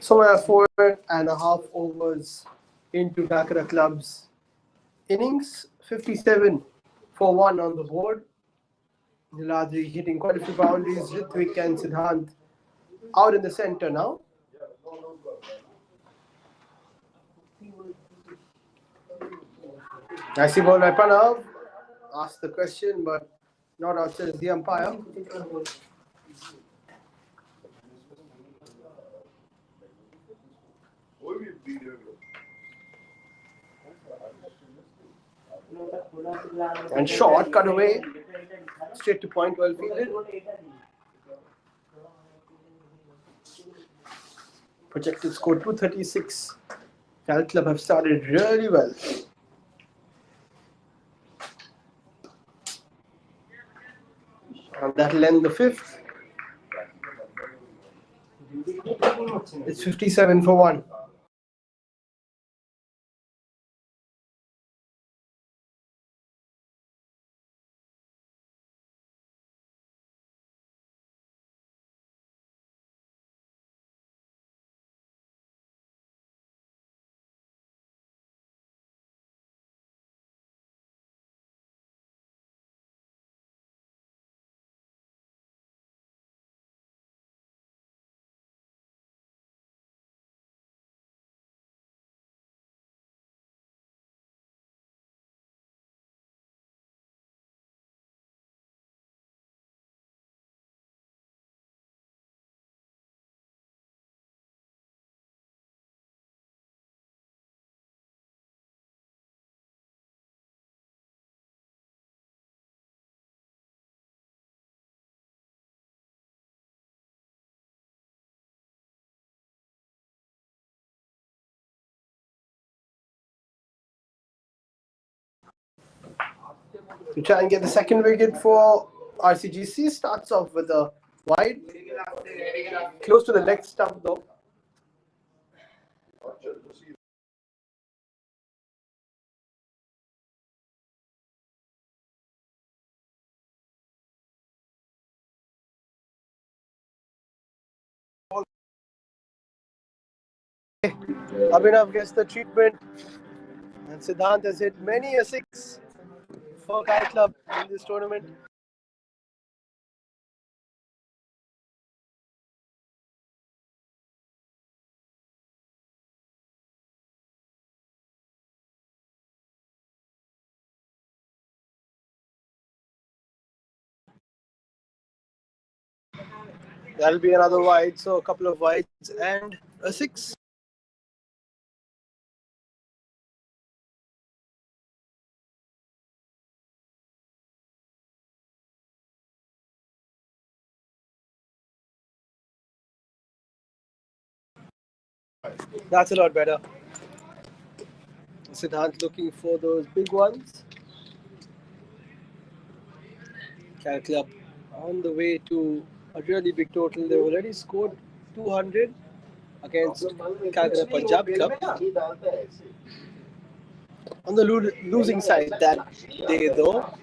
So we are 4.5 overs into Calcutta Club's innings. 57 for 1 on the board. Niladri hitting quite a few boundaries. Ritwik and Siddhant out in the center now. Nicely ball by Pranav. Asked the question, but not out, says the umpire. And short, cut away. Straight to point, well fielded. Projected score 236. Cal Club have started really well. And that'll end the fifth. It's 57 for 1. To try and get the second wicket for RCGC. Starts off with a wide. Close to the leg stump though. Abhinav gets the treatment. And Siddhant has hit many a six for Cal Club in this tournament. That'll be another wide, so a couple of wides and a six. That's a lot better. Siddhant looking for those big ones. Cal Club on the way to a really big total. They've already scored 200 against Calcutta Punjab Club. On the losing side that day though.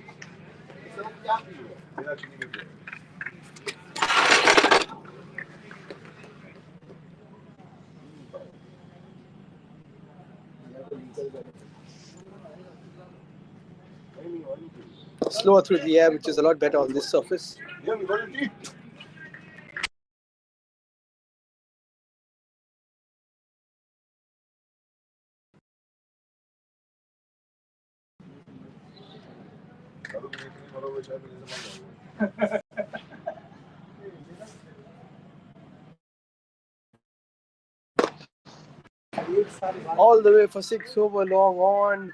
Slower through the air, which is a lot better on this surface. All the way for 6 over long on.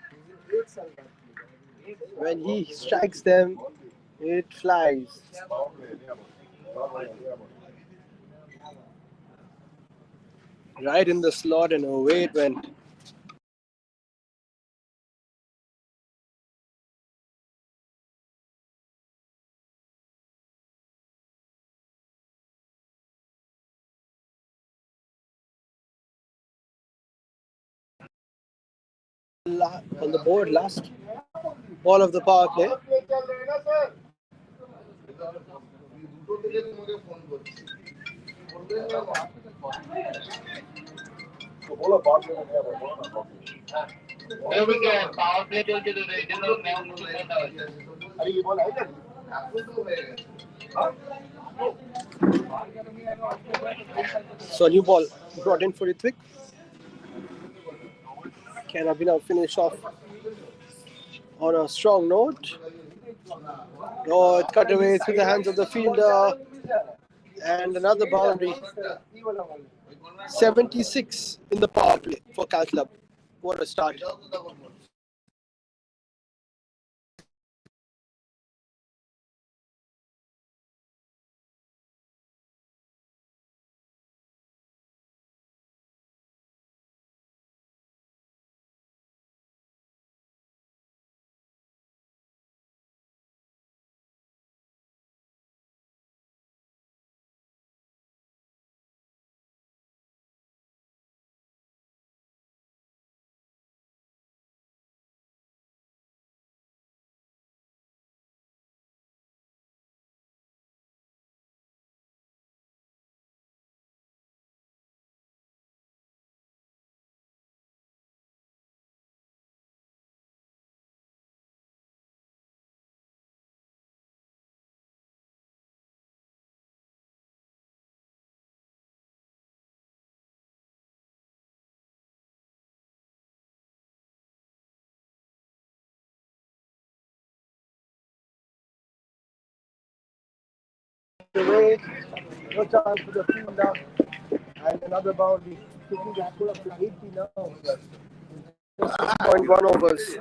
When he strikes them, it flies. Right in the slot and away it went. On the board last ball of the power play. So new ball brought in for Ritwik. Can Abhinav finish off on a strong note? Oh, it cut away through the hands of the fielder. And another boundary. 76 in the power play for Calcutta. What a start. Away, no chance for the fielder, and another boundary. Taking the score up to 80 now. Just 6.1 overs.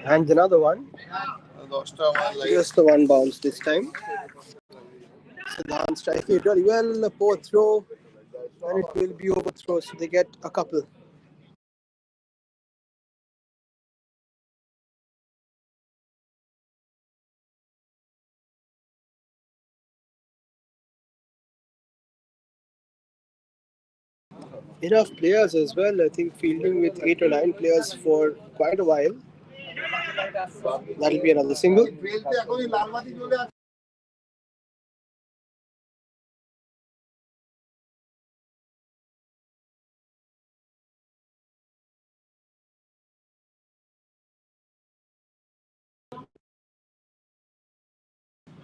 And another one. Just the one bounce this time. Siddhan striking it really well. A poor throw, and it will be overthrow, so they get a couple. Enough players as well. I think fielding with 8 or 9 players for quite a while. That'll be another single.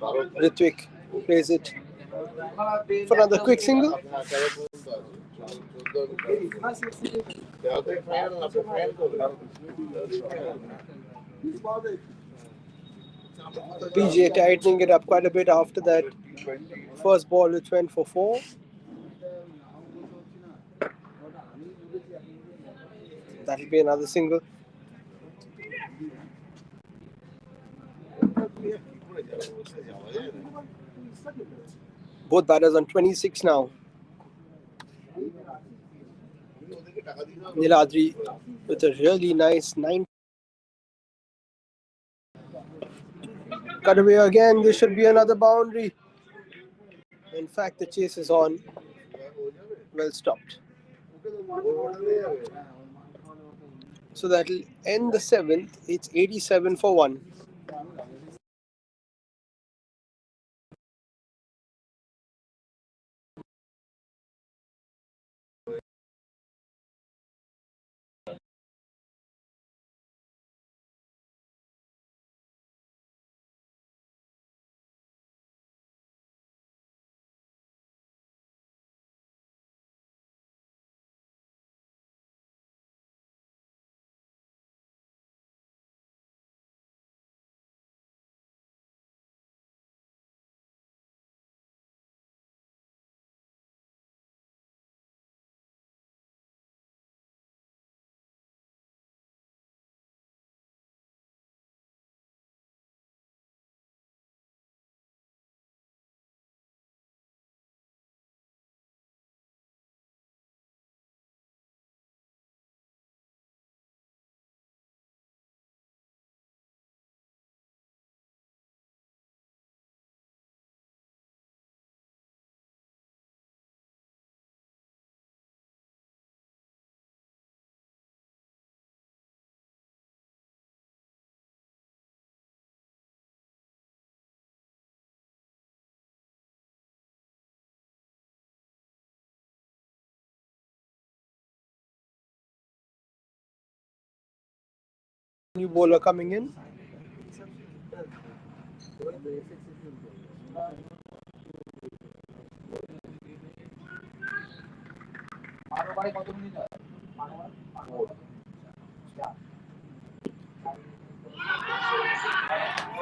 Ritwik plays it for another quick single. PJ tightening it up quite a bit after that first ball, which went for 4. That'll be another single. Both batters on 26 now. Niladri with a really nice 9. Cut away again. This should be another boundary. In fact, the chase is on. Well stopped. So that'll end the 7th. It's 87 for 1. New bowler coming in.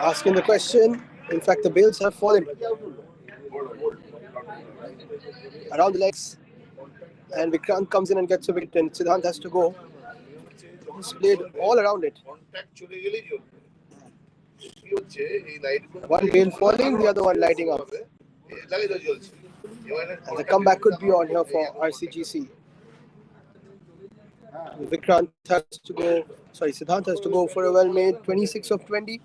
Asking the question. In fact, the bails have fallen around the legs. And Vikrant comes in and gets a wicket, and Siddhant has to go. He's played all around it. One bail falling, the other one lighting up. And the comeback could be on here for RCGC. Vikrant has to go. Sorry, Siddhant has to go for a well-made 26 of 20.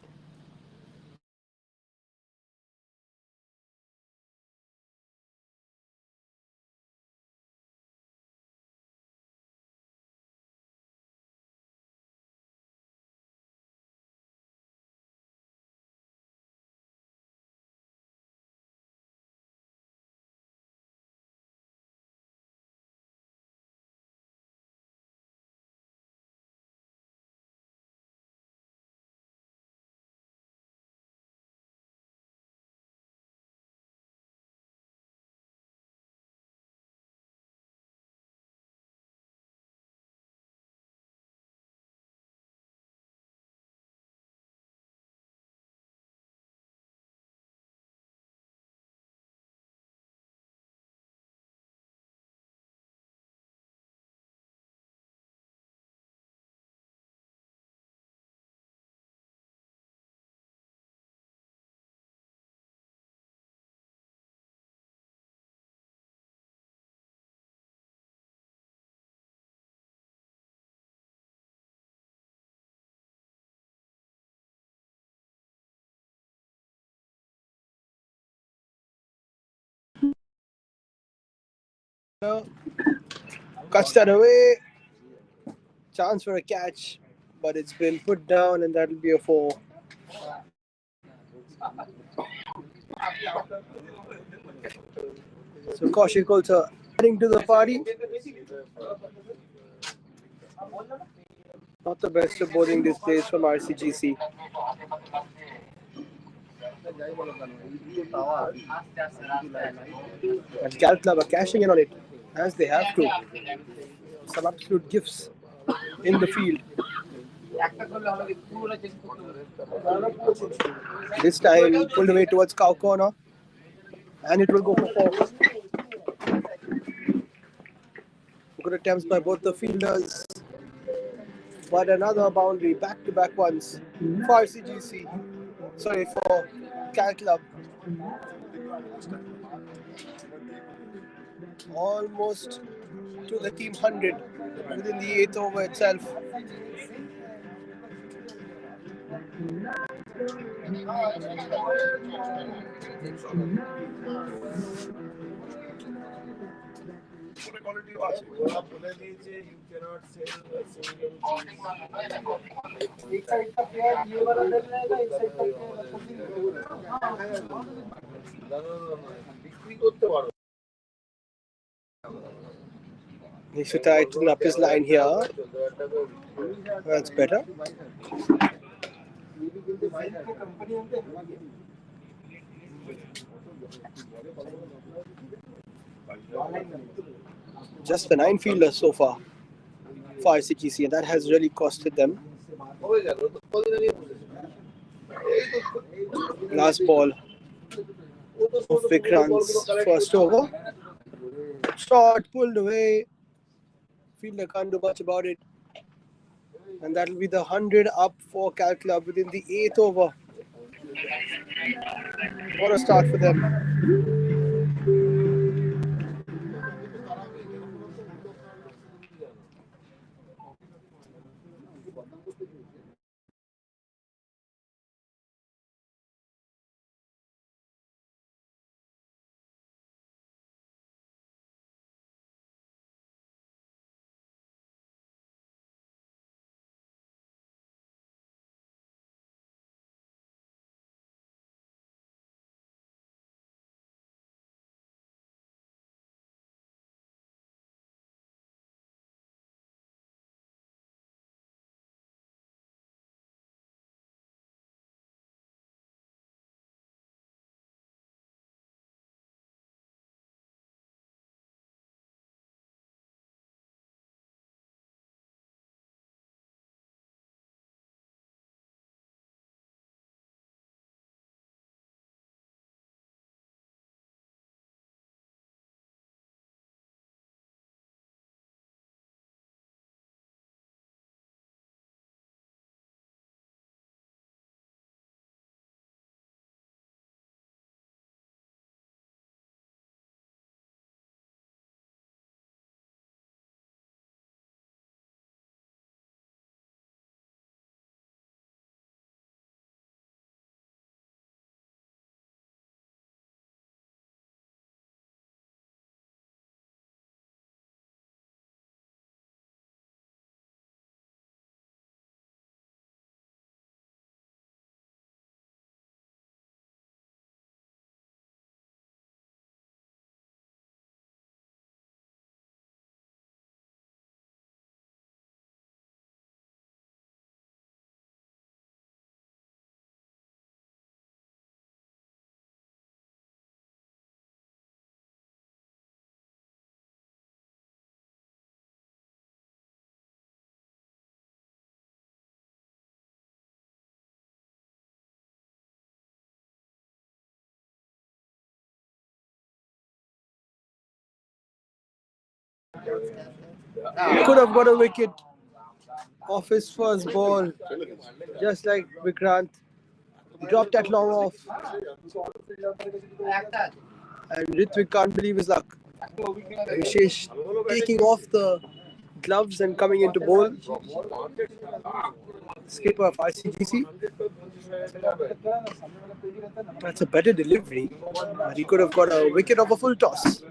Cuts that away. Chance for a catch, but it's been put down, and that'll be a 4. So Kaushik also adding to the party. Not the best of bowling displays from RCGC. And Calcutta are cashing in on it, as they have to. Some absolute gifts in the field. This time pulled away towards cow corner, and it will go for 4. Good attempts by both the fielders, but another boundary, back-to-back ones for RCGC. Sorry, for Cal Club. Almost to the team 100 within the 8th over itself. Needs to tighten up his line here. That's better. Just the 9 fielders so far for RCGC, and that has really costed them. Last ball of Vikrant's first over. Shot pulled away. Fielder can't do much about it. And that'll be the 100 up for Cal Club within the 8th over. What a start for them. Could have got a wicket off his first ball, just like Vikrant. Dropped that long off, and Ritvik can't believe his luck. Vishesh taking off the gloves and coming into bowl. Skipper of RCGC. That's a better delivery. But he could have got a wicket of a full toss.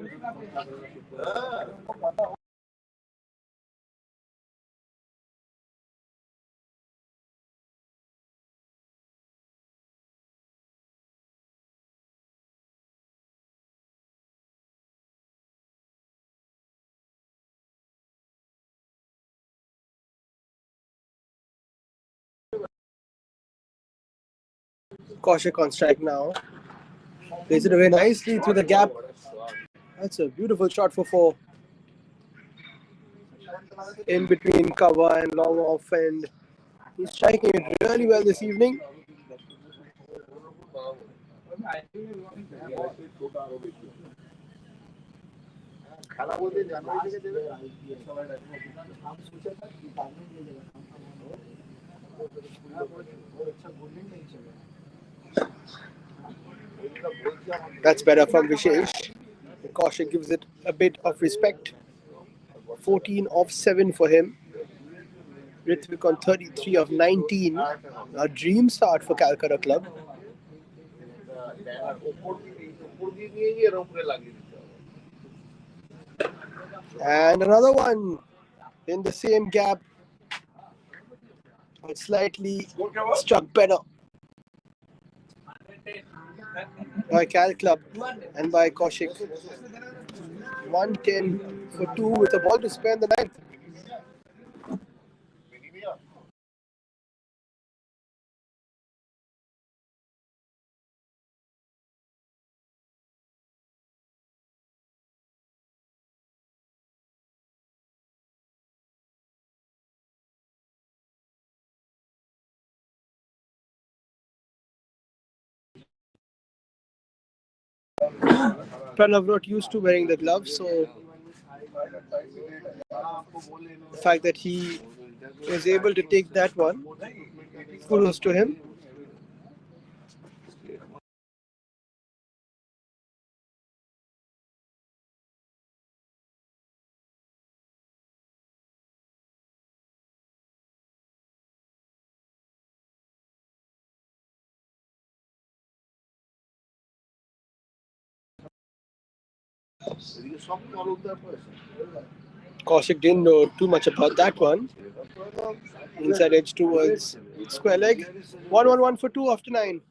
Kaushik on strike now. Plays it away nicely through the gap. That's a beautiful shot for four. In between cover and long off, and he's striking it really well this evening. That's better from Vishesh. Kaushik gives it a bit of respect. 14 of 7 for him. Ritvik on 33 of 19. A dream start for Calcutta club. And another one in the same gap, but slightly struck better by Cal Club and by Kaushik. 110 for 2 with a ball to spare in the ninth. Pranav not used to wearing the gloves, so the fact that he was able to take that one, kudos to him. Kaushik didn't know too much about that one. Inside edge towards square leg. 1-1-1 for 2 after 9.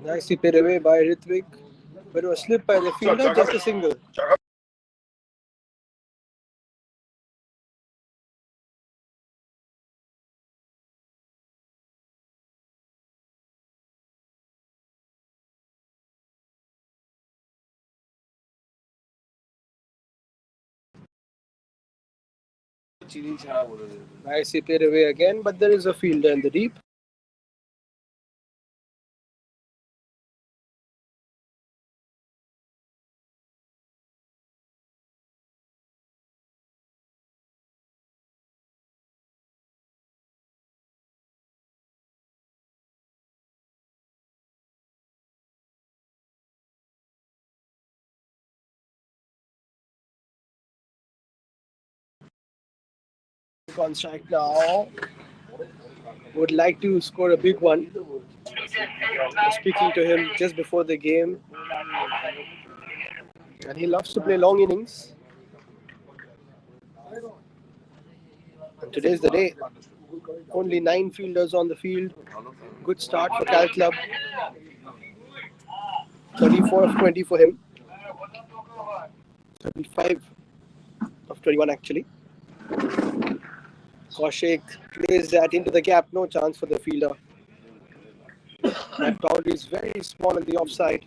Nicely played away by Ritvik, but it was slipped by the fielder, just a single. Nicely played away again, but there is a fielder in the deep. on strike now. Would like to score a big one. Speaking to him just before the game, and he loves to play long innings. And today's the day. Only 9 fielders on the field. Good start for Cal Club. 34 of 20 for him. 35 of 21 actually. Kaushik plays that into the gap. No chance for the fielder. That boundary is very small on the offside.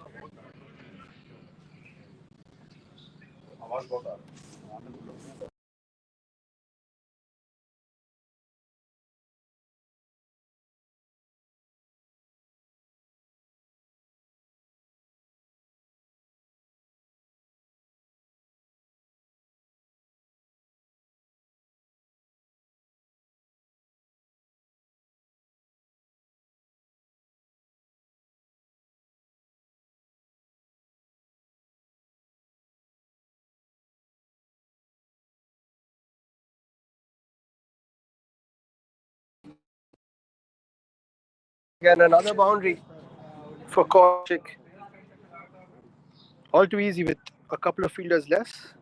Again, another boundary for Kaushik. All too easy with a couple of fielders less.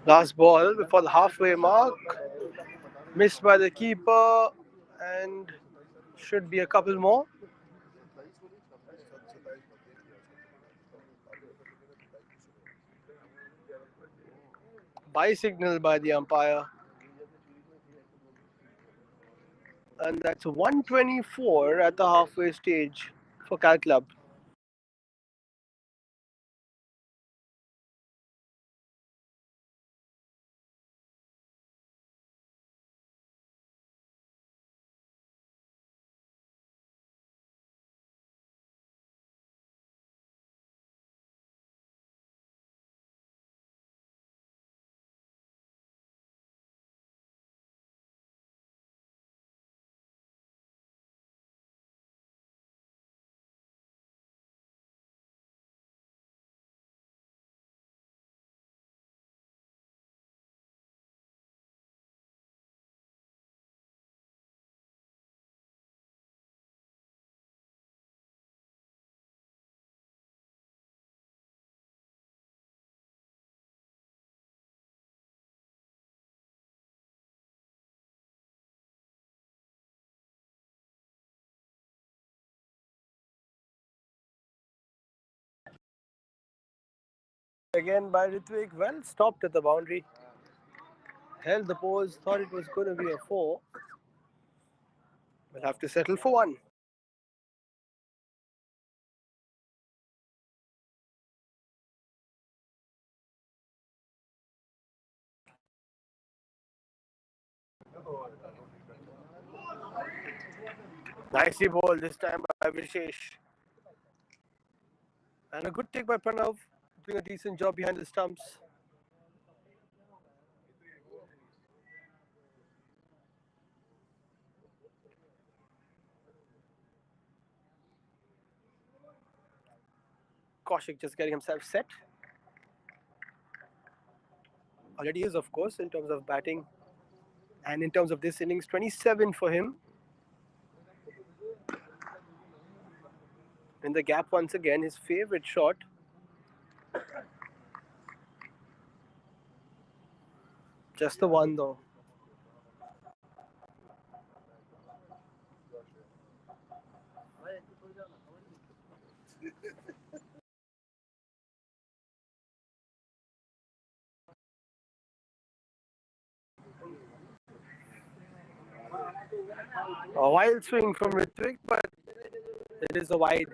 Last ball before the halfway mark. Missed by the keeper, and should be a couple more. By signal by the umpire. And that's 124 at the halfway stage for Cal Club. Again by Ritwik, well stopped at the boundary. Held the pose, thought it was going to be a 4. We'll have to settle for 1. Nicely bowled this time by Vishesh. And a good take by Pranav, doing a decent job behind the stumps. Kaushik just getting himself set. Already is, of course, in terms of batting. And in terms of this innings, 27 for him. In the gap once again, his favorite shot. Just the one though. A wild swing from Ritwik, but it is a wide.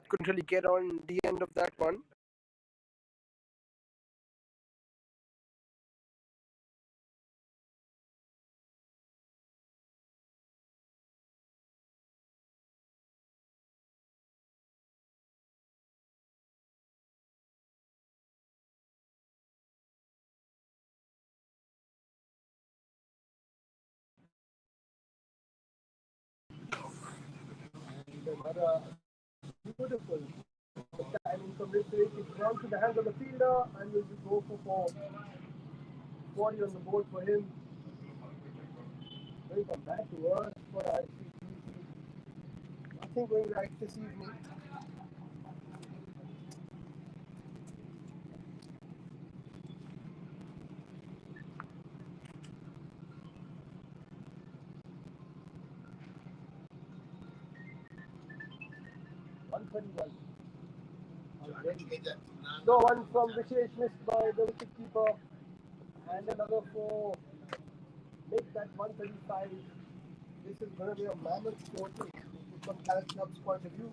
Couldn't really get on the end of that one. Another beautiful timing from this week. It's gone to the hands of the fielder and will go for 40 on the board for him. Going from bad to worse for ICGC. Nothing going right this evening. No one from Vishesh missed by the wicketkeeper, and another four. Make that 135. This is going to be a mammoth score from Calcutta's point of view.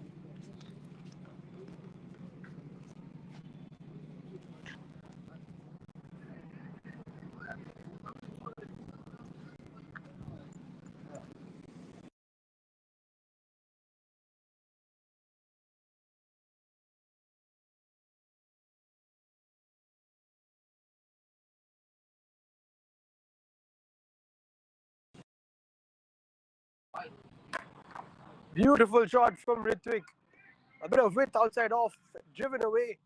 Beautiful shot from Ritwik. A bit of width outside off, driven away.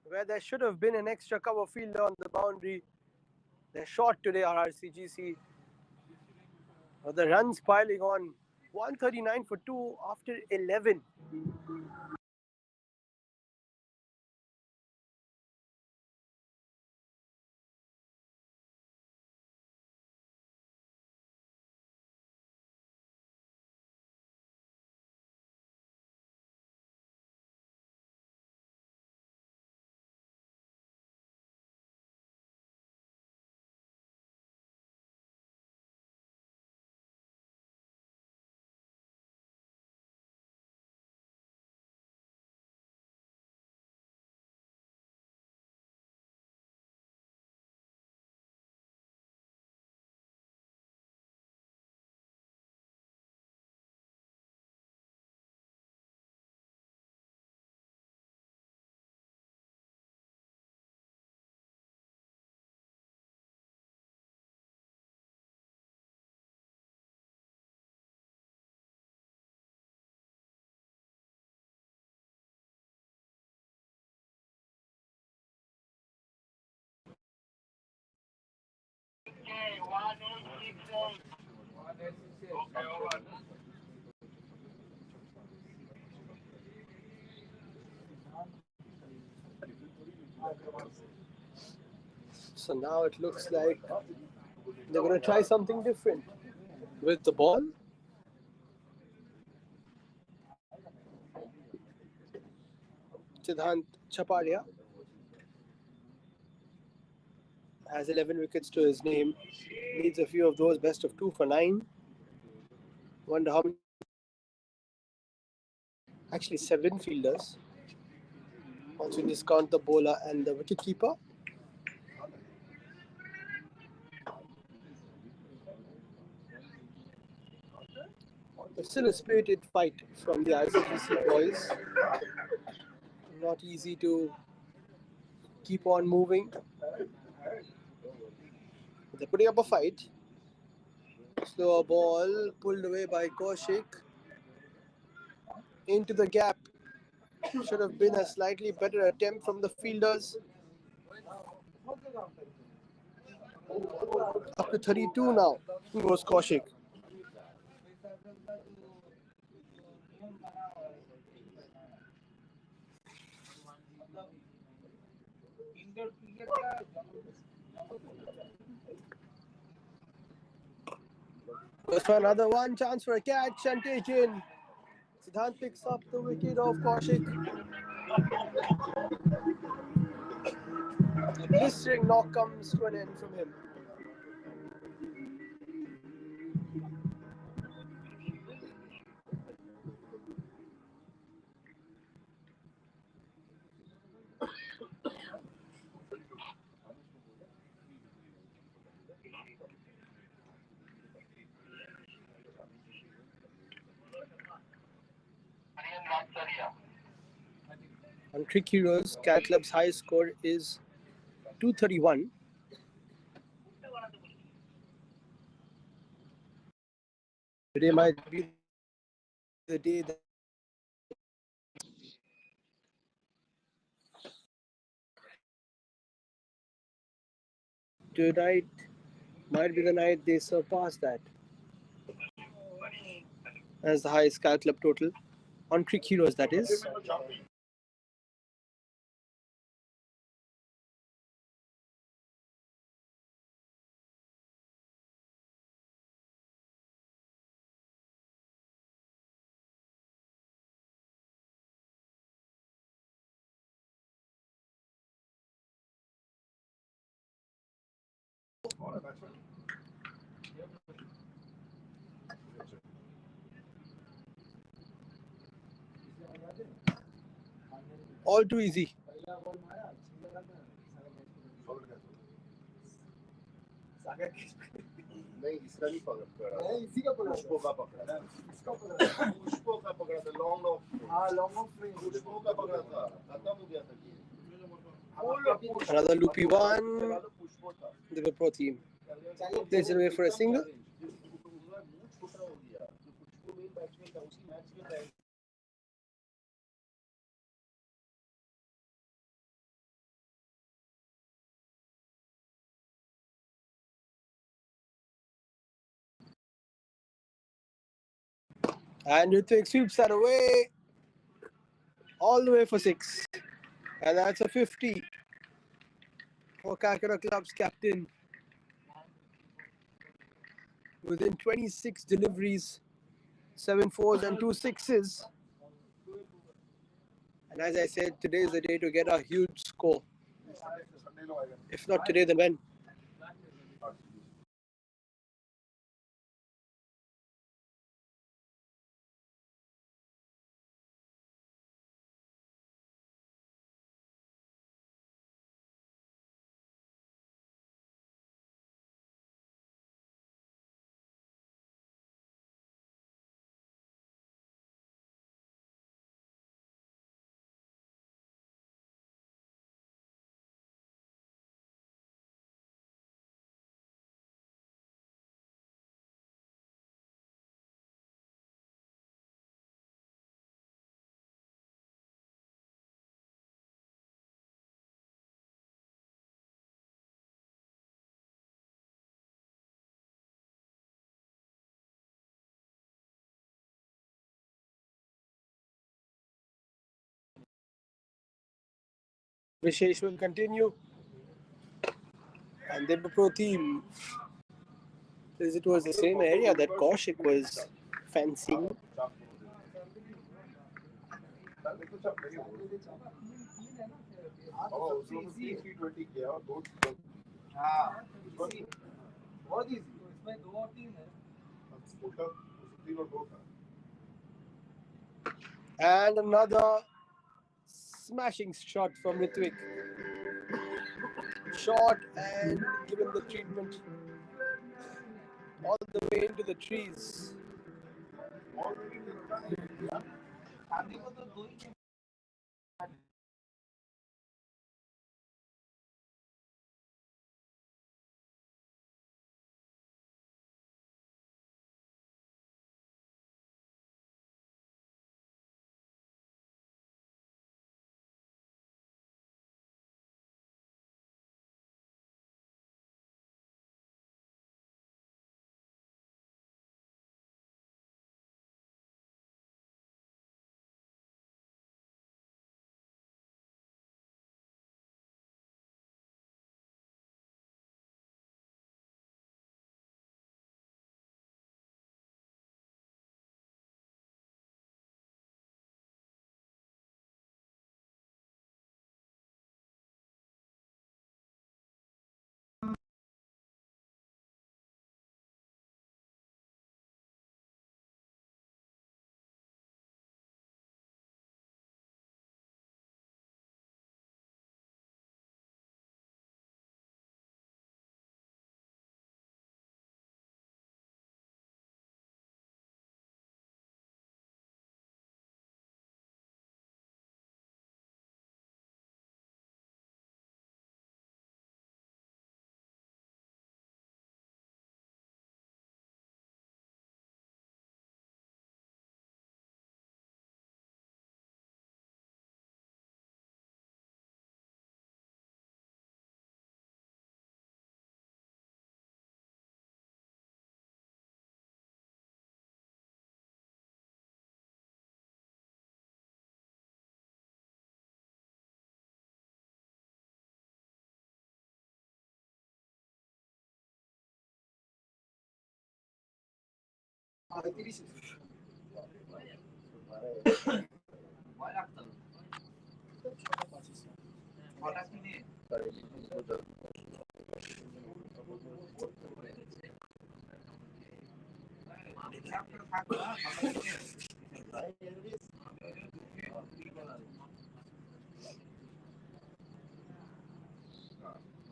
Where there should have been an extra cover fielder on the boundary. They're short today, RCGC. The runs piling on. 139 for 2 after 11. So now it looks like they're going to try something different with the ball. Siddhant Chaparia has 11 wickets to his name. Needs a few of those. Best of 2 for 9. Wonder how many. Actually, 7 fielders. Once we discount the bowler and the wicketkeeper. It's still a spirited fight from the ICGC boys. Not easy to keep on moving. They're putting up a fight. Slower ball pulled away by Kaushik. Into the gap. Should have been a slightly better attempt from the fielders. Up to 32 now. Goes Kaushik. Goes for another one. Chance for a catch and taken. Siddhant picks up the wicket of Kaushik. A blistering knock comes to an end from him. On Crick Heroes, Cal Club's highest score is 231. Today might be the day that tonight might be the night they surpass that as the highest Cal Club total on Crick Heroes, that is. All too easy. नहीं इसका नहीं पकड़ा नहीं इसी का पकड़ा पुष्पों का पकड़ा इसका पकड़ा पुष्पों का पकड़ा था लॉन्ग ऑफ हाँ लॉन्ग ऑफ में पुष्पों का पकड़ा था खत्म हो गया था ये Another loopy one. The pro team plays it away for a single. And Ritvik sweeps that away all the way for 6. And that's a 50 for Calcutta Club's captain. Within 26 deliveries, 7 fours and 2 sixes. And as I said, today is the day to get a huge score. If not today, then when? Vishesh will continue. And the pro team, it was the same area that Kaushik was fencing. T20 किया और दो बहुत easy इसमें 2 और 3 है scooter 3 और 2 था And another smashing shot from Ritvik. Shot and given the treatment all the way into the trees.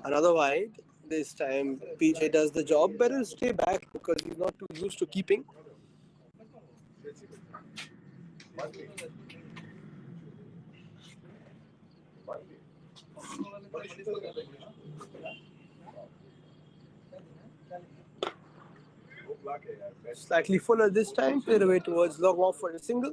Another wide. This time PJ does the job. Better stay back because he's not too used to keeping. Slightly fuller this time. Played away towards long off for a single.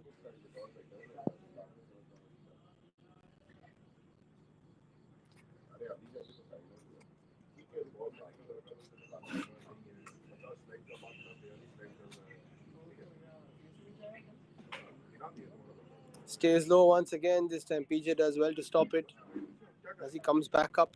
Stays low once again. This time PJ does well to stop it as he comes back up.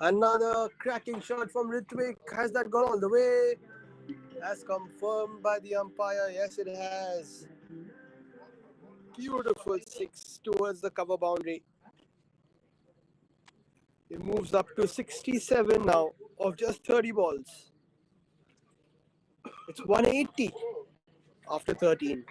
Another cracking shot from Ritwik. Has that gone all the way? As confirmed by the umpire. Yes, it has. Beautiful six towards the cover boundary. It moves up to 67 now of just 30 balls. It's 180 after 13.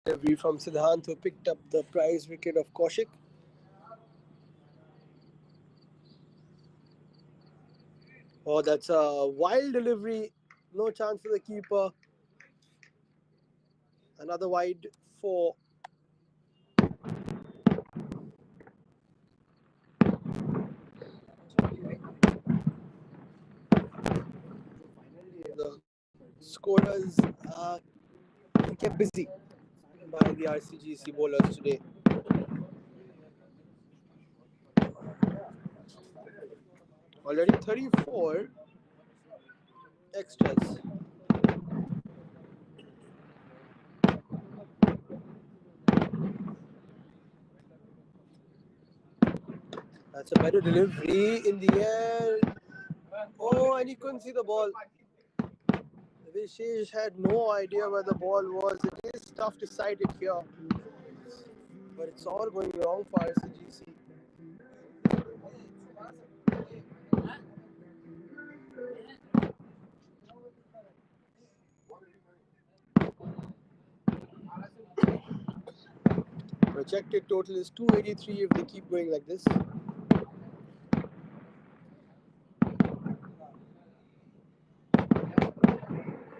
Delivery from Siddhant, who picked up the prize wicket of Kaushik. Oh, that's a wild delivery. No chance for the keeper. Another wide for the scorers are kept busy by the RCGC bowlers today. Already 34 extras. That's a better delivery in the air. Oh, and he couldn't see the ball. Vishesh had no idea where the ball was. It is tough to sight it here. But it's all going wrong for RCGC. Projected total is 283 if they keep going like this.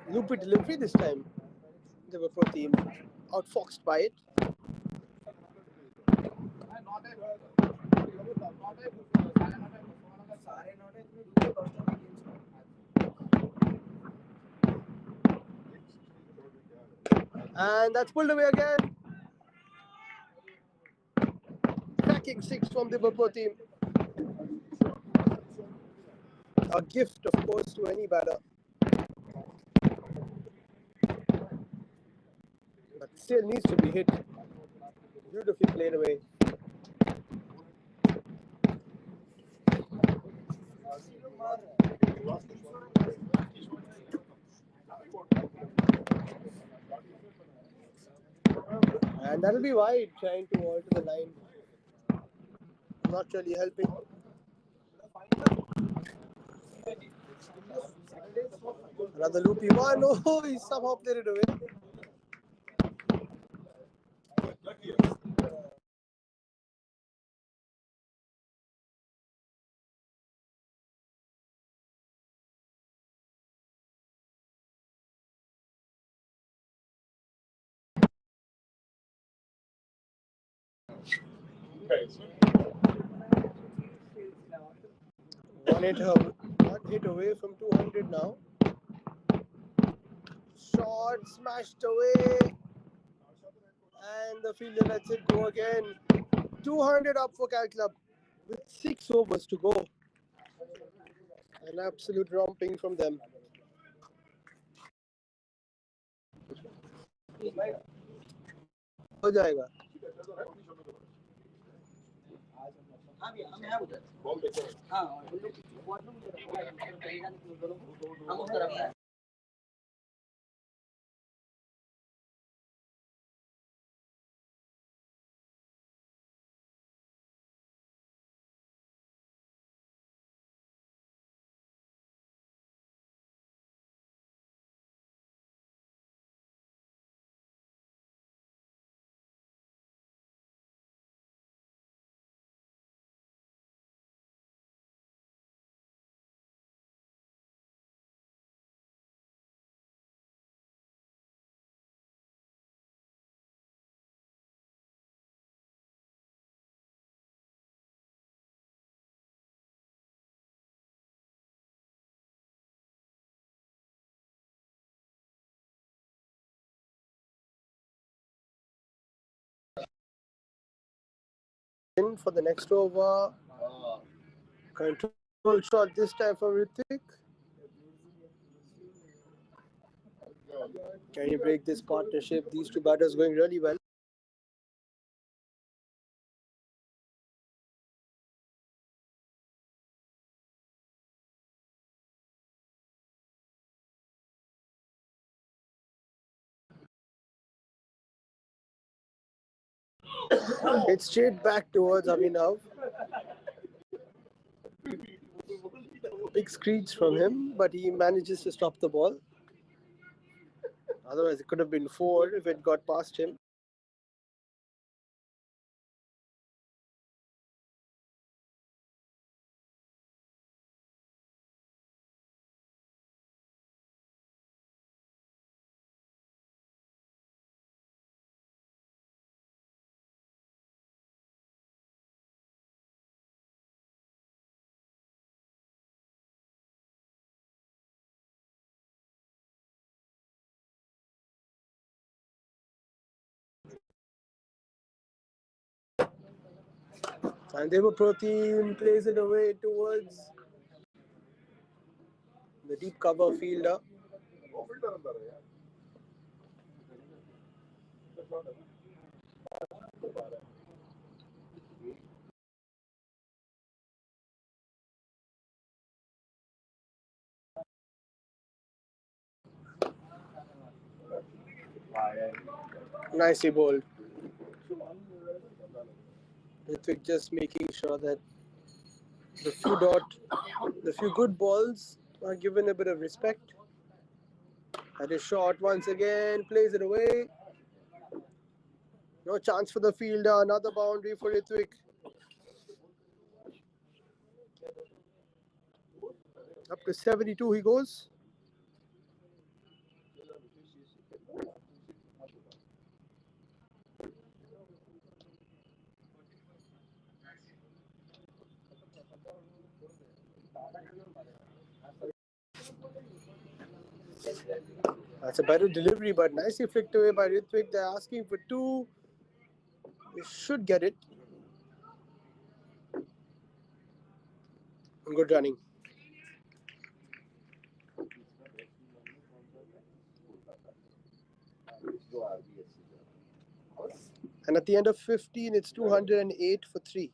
Loopy delivery this time. They were pro team outfoxed by it. And that's pulled away again. Cracking six from the pro team. A gift, of course, to any batter. But still needs to be hit. Beautifully played away. And that'll be wide, trying to alter the line. Not really helping. Another loopy one. Oh, he somehow played it away. One hit away from 200 now. Shot smashed away. And the fielder lets it go again. 200 up for Cal Club with 6 overs to go. An absolute romping from them. हो जाएगा. In for the next over. Control shot this time for Ritik. Can he break this partnership? These two batters going really well. It's straight back towards Abhinav. Big screech from him, but he manages to stop the ball. Otherwise, it could have been 4 if it got past him. And Devaprotein plays it away towards the deep cover fielder. Nicely bowled. Ritvik just making sure that the few good balls are given a bit of respect. At his shot once again, plays it away. No chance for the fielder. Another boundary for Ritvik. Up to 72 he goes. That's a better delivery, but nicely flicked away by Ritvik. They're asking for 2. They should get it. Good running. And at the end of 15, it's 208 for 3.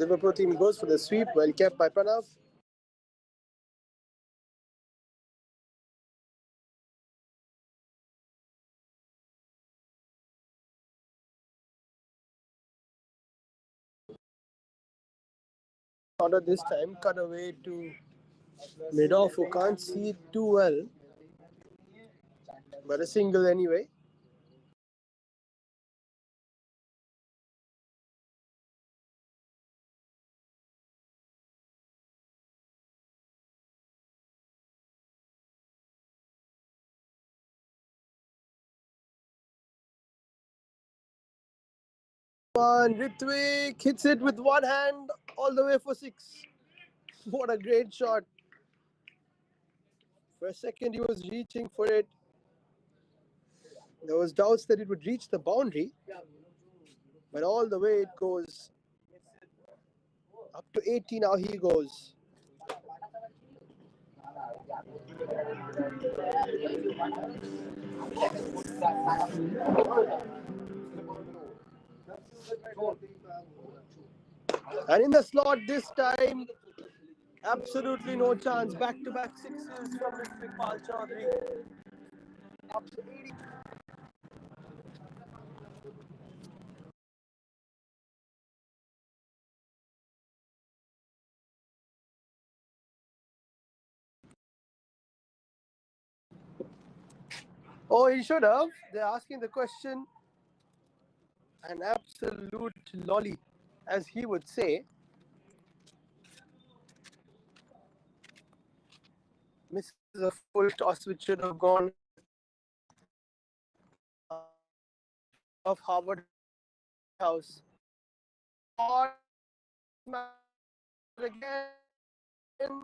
Liverpool team goes for the sweep. Well kept by Pranav. Order this time, cut away to mid-off who can't see it too well, but a single anyway. One, Ritwik hits it with one hand all the way for six. What a great shot. For a second he was reaching for it. There was doubts that it would reach the boundary, but all the way it goes. Up to 80 now he goes. And in the slot this time, absolutely no chance. Back-to-back sixes from Ritwik Pal Chaudhary. Up to 80. Oh, he should have. They're asking the question. An absolute lolly, as he would say. Misses a full toss which should have gone of Harvard House. Again.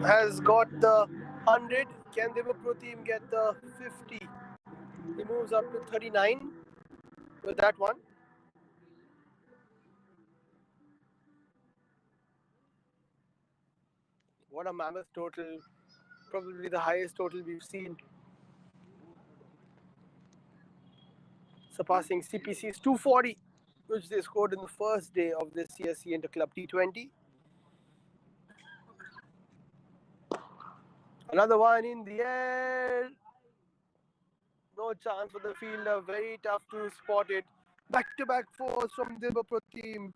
has got the 100. Can Liverpool team get the 50? He moves up to 39 with that one. What a mammoth total. Probably the highest total we've seen. Surpassing CPC's 240, which they scored in the first day of this CSC Interclub T20. Another one in the air. No chance for the fielder. Very tough to spot it. Back-to-back fours from the Liverpool team.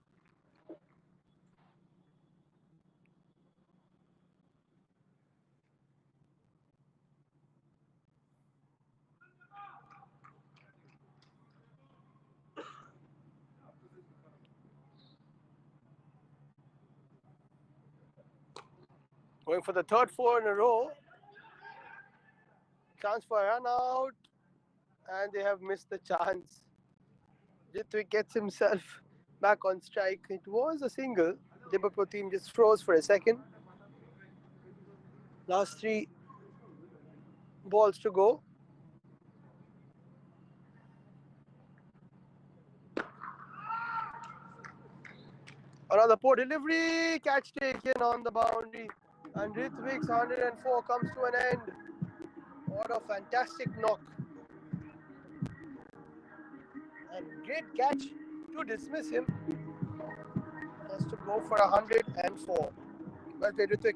Going for the third four in a row. Chance for a run out. And they have missed the chance. Jitwik gets himself back on strike. It was a single. Liverpool team just froze for a second. Last three balls to go. Another poor delivery. Catch taken on the boundary. And Ritwik's 104 comes to an end. What a fantastic knock. And great catch to dismiss him. Has to go for 104. Well played, Ritwik.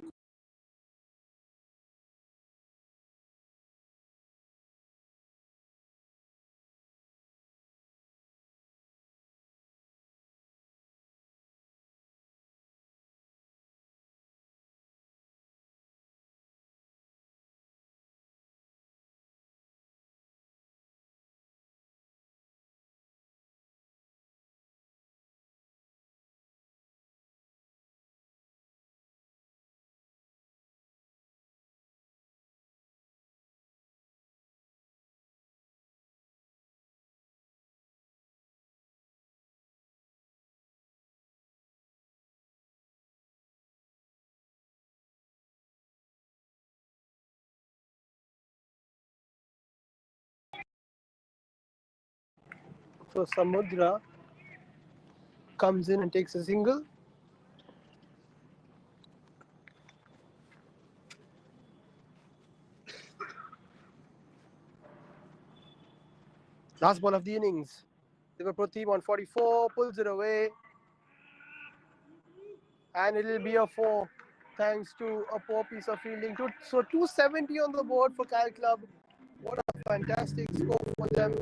So Samudra comes in and takes a single. Last ball of the innings. Liverpool team on 44, pulls it away. And it'll be a 4 thanks to a poor piece of fielding. So 270 on the board for Cal Club. What a fantastic score for them.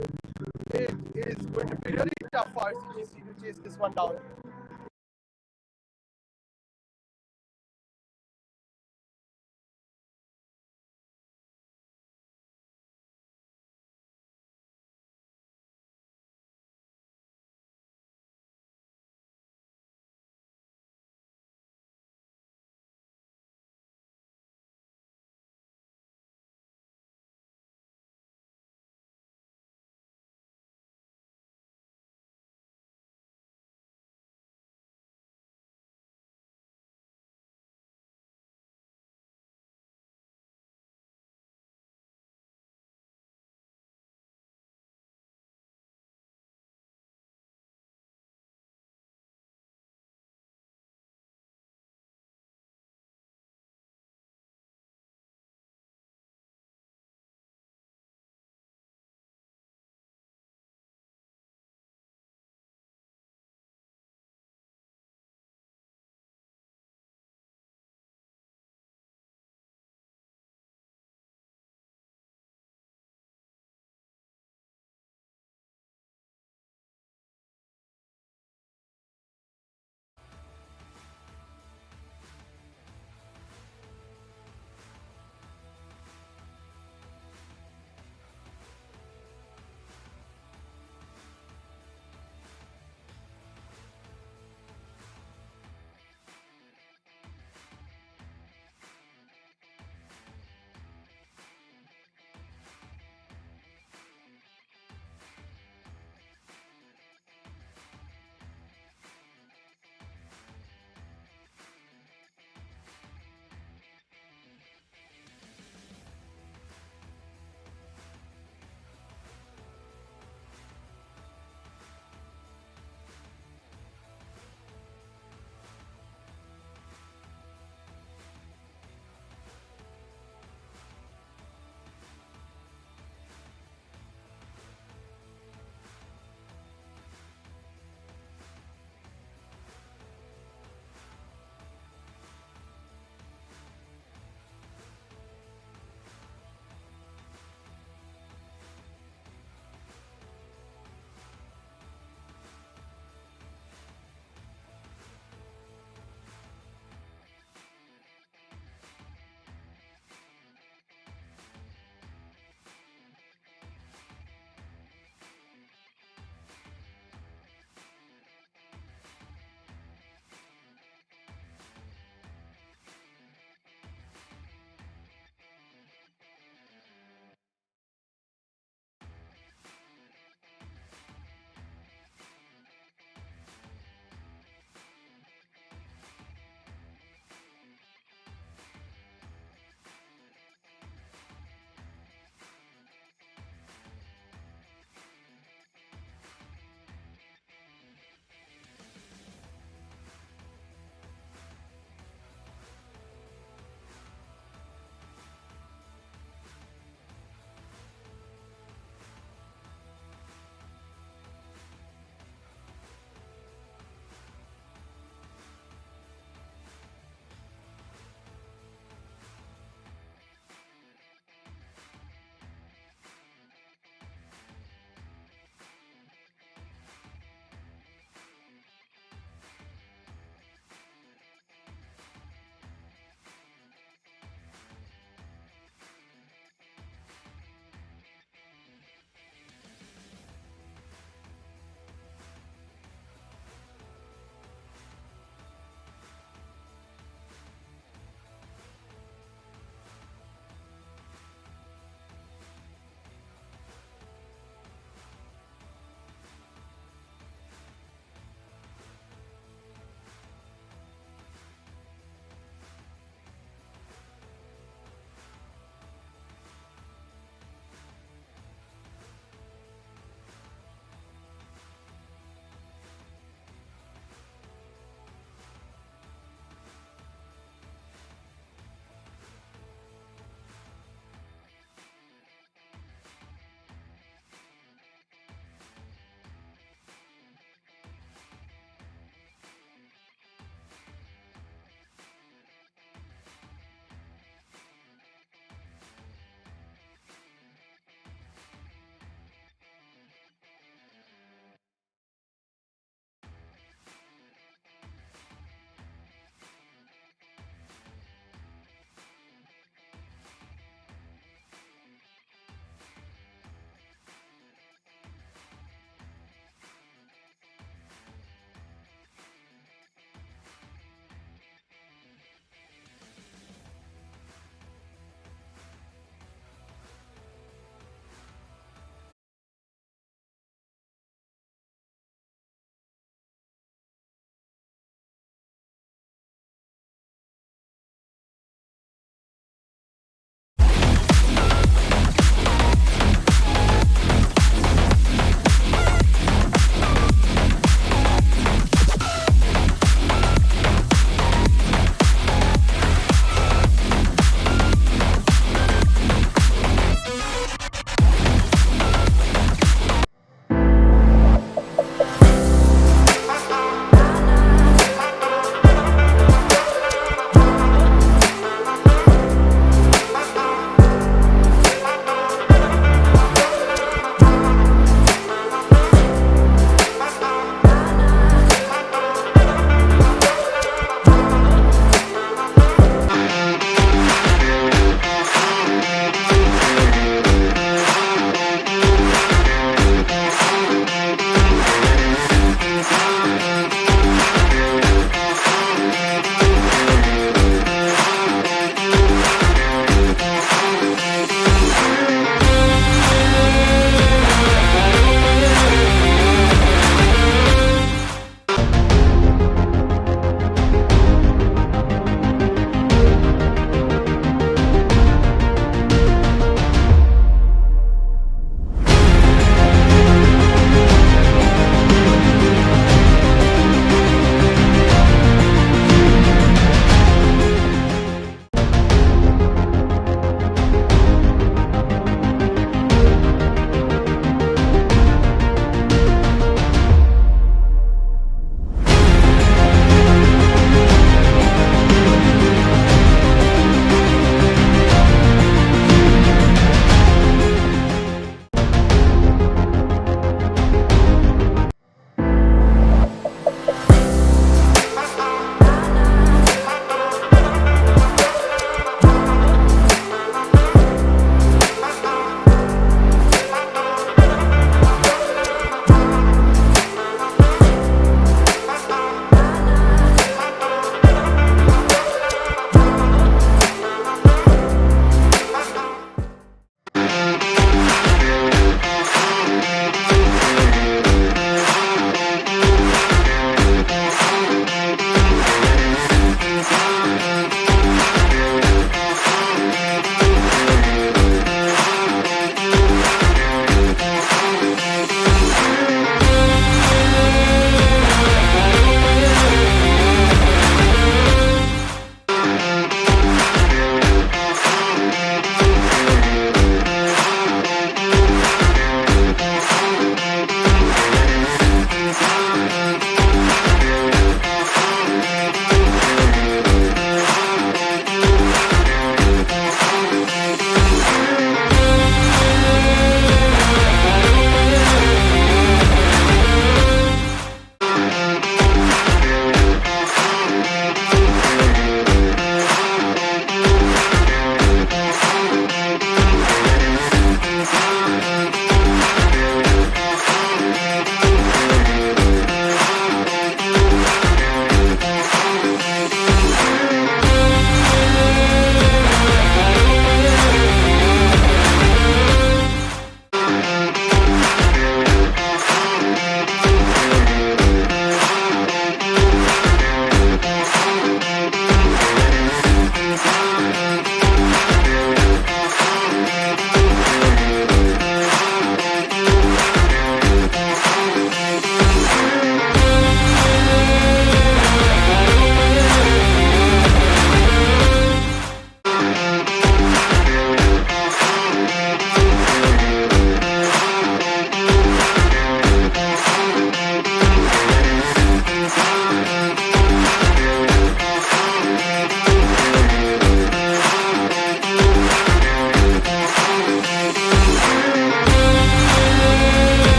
It is going to be really tough for RCGC to chase this one down.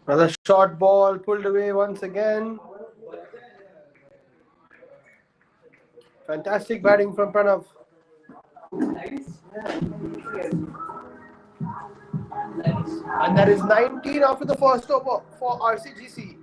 Another short ball pulled away once again. Fantastic batting from Pranav. And that is 19 after the first over for RCGC.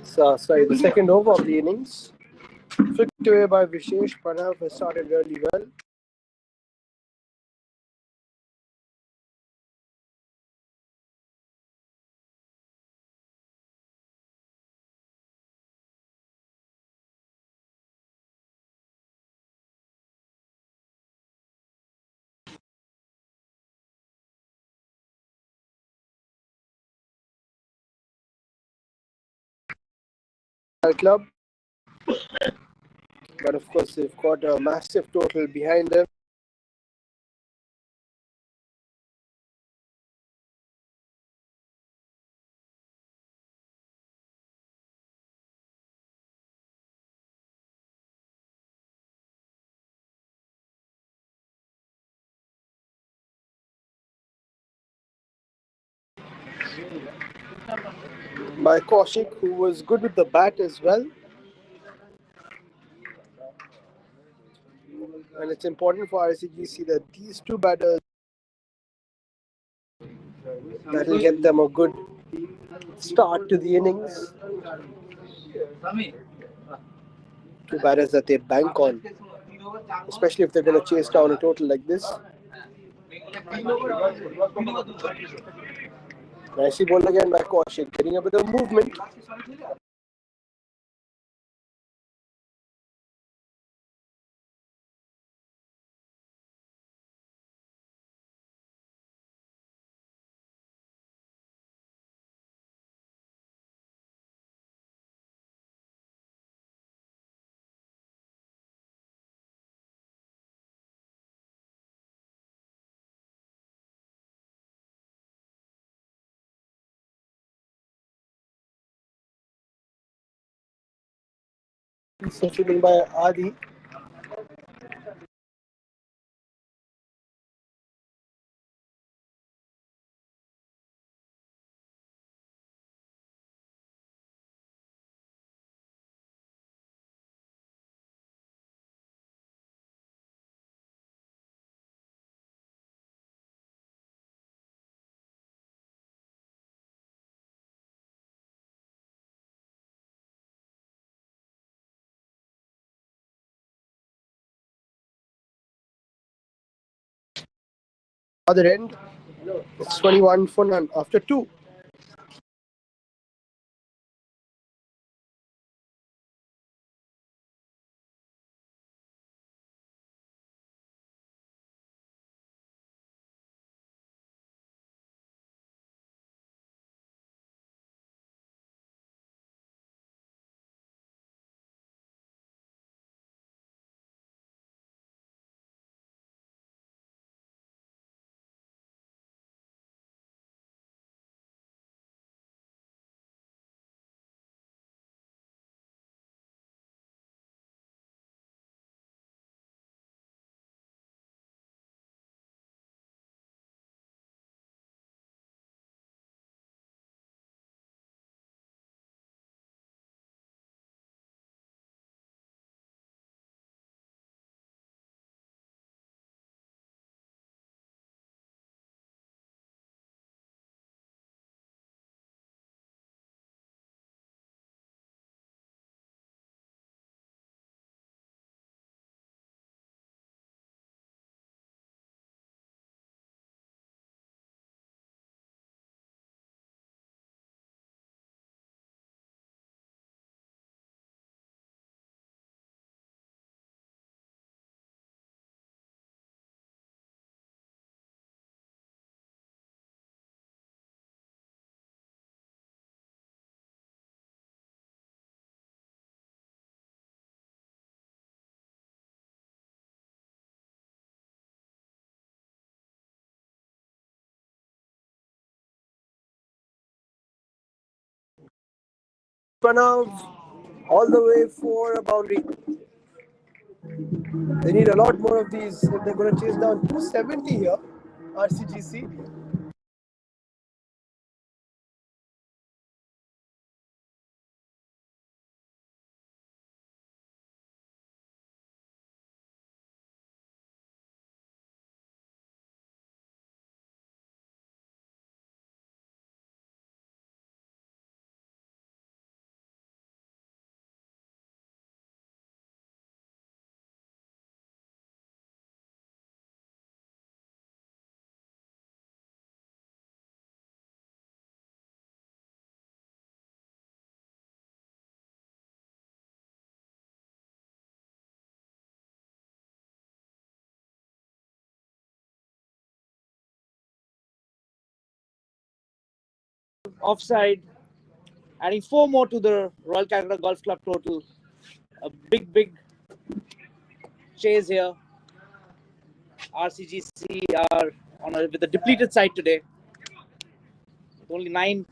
Sorry, the second over of the innings. Flicked away by Vishesh. Pranav has started really well. Club, but of course they've got a massive total behind them. By Kaushik, who was good with the bat as well. And it's important for RCGC that these two batters that will get them a good start to the innings. Two batters that they bank on, especially if they're going to chase down a total like this. Nicely ball again by Kaushik, getting a bit of movement. Fielding by Adi. Other end, it's 21 for none after two. Pranav all the way for a boundary. They need a lot more of these if they're going to chase down 270 here. RCGC. Offside, adding 4 more to the Royal Calcutta Golf Club total. A big chase here. RCGC are with a depleted side today. With only 9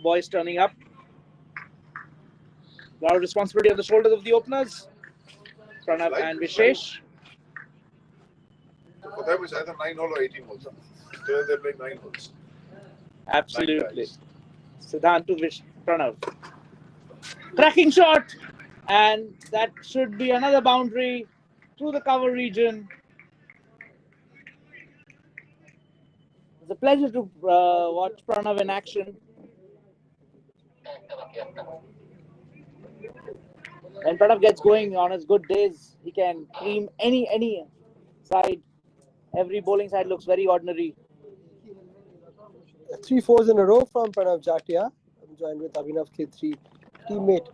boys turning up. A lot of responsibility on the shoulders of the openers, Pranav and Vishesh. For them, it's either 9 hole or 18 holes. So they play 9 holes. Absolutely. Siddhant to Pranav. Cracking shot, and that should be another boundary through the cover region. It's a pleasure to watch Pranav in action. When Pranav gets going on his good days, he can cream any side. Every bowling side looks very ordinary. 3 fours in a row from Pranav Jatia. I'm joined with Abhinav Khetri, teammate.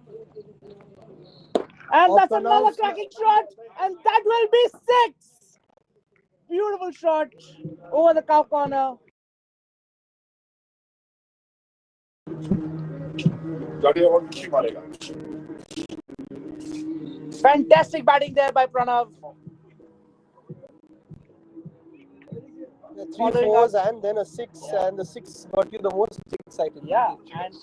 And that's Pranav. another cracking shot, and that will be 6. Beautiful shot over the cow corner. Fantastic batting there by Pranav. 3 fours and then a 6, and the 6 got you the most excited. Yeah, and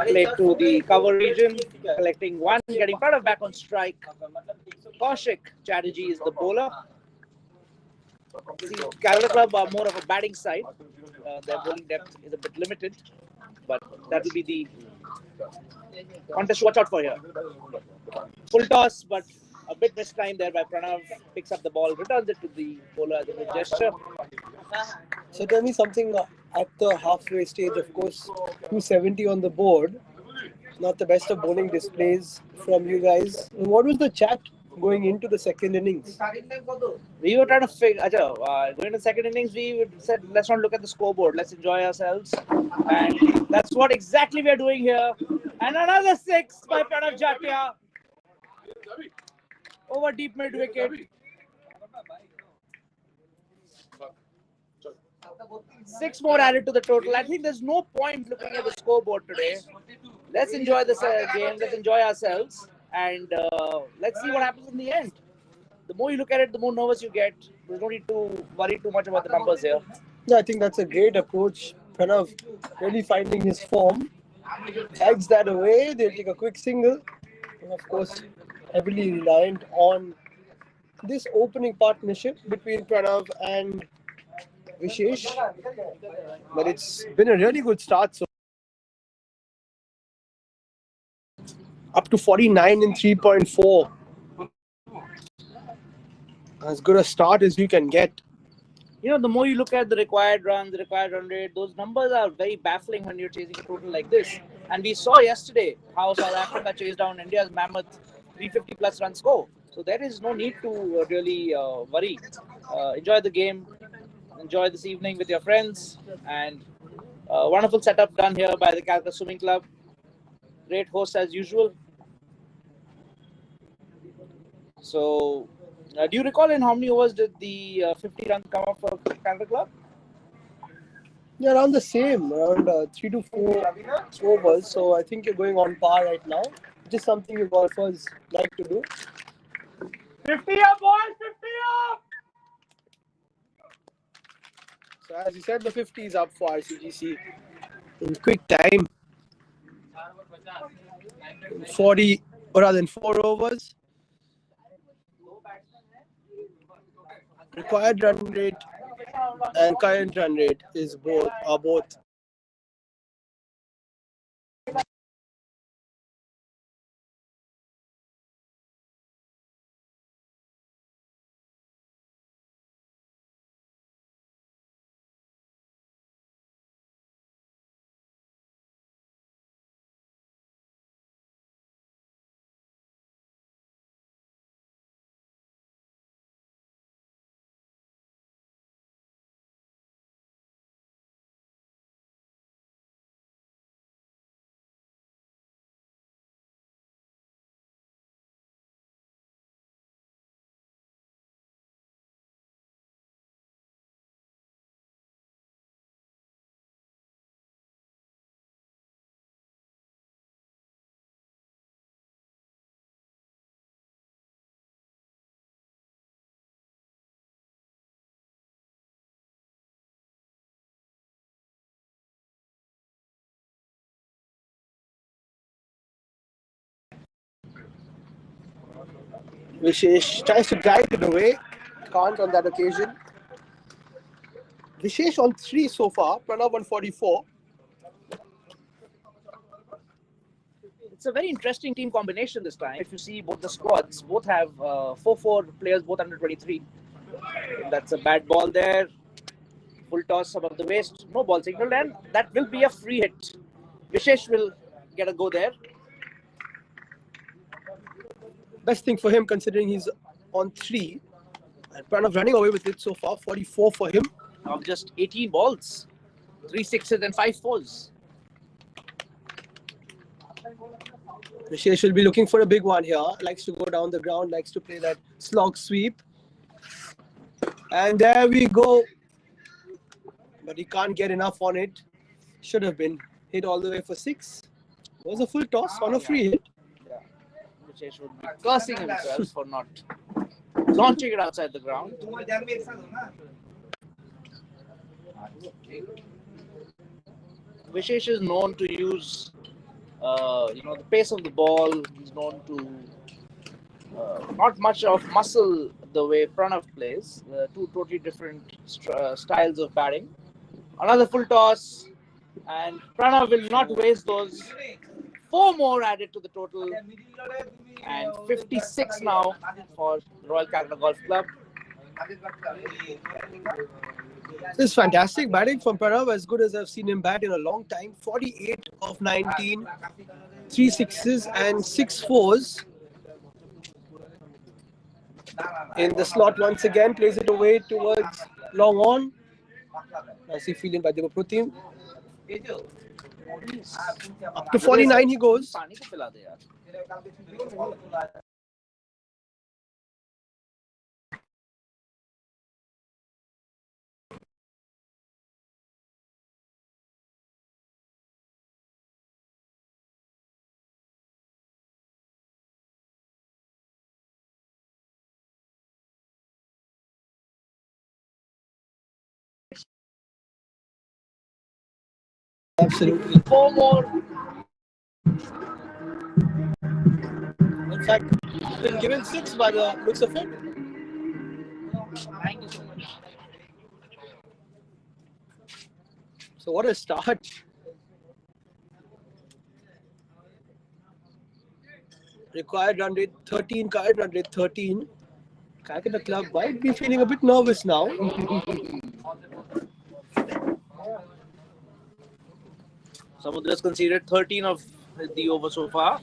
play to the cover region, collecting 1, getting Pranav back on strike. Kaushik Chatterjee is the bowler. The Calcutta Club are more of a batting side. Their bowling depth is a bit limited, but that will be the contest to watch out for here. Full toss, but a bit mistimed there by Pranav. Picks up the ball, returns it to the bowler as a gesture. So tell me something at the halfway stage, of course, 270 on the board. Not the best of bowling displays from you guys. What was the chat going into the second innings? We were trying to figure, going to the second innings, we said, let's not look at the scoreboard, let's enjoy ourselves. And that's what exactly we are doing here. And another 6 by Pranav Jatia. Over deep mid wicket. 6 more added to the total. I think there's no point looking at the scoreboard today. Let's enjoy this game. Let's enjoy ourselves. And let's see what happens in the end. The more you look at it, the more nervous you get. There's no need to worry too much about the numbers here. Yeah, I think that's a great approach. Pranav really finding his form. Tags that away. They'll take a quick single. And of course, heavily reliant on this opening partnership between Pranav and Vishesh. But it's been a really good start so Up to 49 in 3.4. As good a start as you can get. You know, the more you look at the required runs, the required run rate, those numbers are very baffling when you're chasing a total like this. And we saw yesterday how South Africa chased down India's mammoth 350 plus run score. So there is no need to really worry. Enjoy the game, enjoy this evening with your friends, and wonderful setup done here by the Calcutta Swimming Club. Great host as usual. So, do you recall in how many overs did the 50 runs come up for Calcutta Club? Yeah, around the same, around 3 to 4 overs. So I think you're going on par right now, which is something you golfers like to do. 50 up, boys! 50 up! So as you said, the 50 is up for RCGC in quick time. 40, or rather in 4 overs. Required run rate and current run rate is both. Vishesh tries to guide it away, can't on that occasion. Vishesh on 3 so far, Pranav on 44. It's a very interesting team combination this time. If you see both the squads, both have 4 players, both under 23. That's a bad ball there. Full toss above the waist, no ball signal, and that will be a free hit. Vishesh will get a go there. Best thing for him considering he's on 3. And Pranav running away with it so far, 44 for him. Of just 18 balls, 3 sixes and 5 fours. Vishesh will be looking for a big one here. Likes to go down the ground, likes to play that slog sweep. And there we go. But he can't get enough on it. Should have been hit all the way for 6. It was a full toss on a free hit. Yeah. Vishesh would be cursing himself for not launching it outside the ground. Vishesh is known to use, the pace of the ball. He's known to not much of muscle the way Pranav plays. Two totally different styles of batting. Another full toss, and Pranav will not waste those. 4 more added to the total, and 56 now for Royal Calcutta Golf Club. This is fantastic batting from Pranav, as good as I've seen him bat in a long time. 48 of 19, 3 sixes and 6 fours. In the slot once again, plays it away towards long on. Nicely fielded by Devapruti. Up to 49 he goes. Absolutely. 4 more. In fact, been given 6 by the looks of it. Thank you so much. So what a start. Required run rate 13, current run rate 13. Calcutta club might be feeling a bit nervous now. Samudra's conceded 13 of the over so far.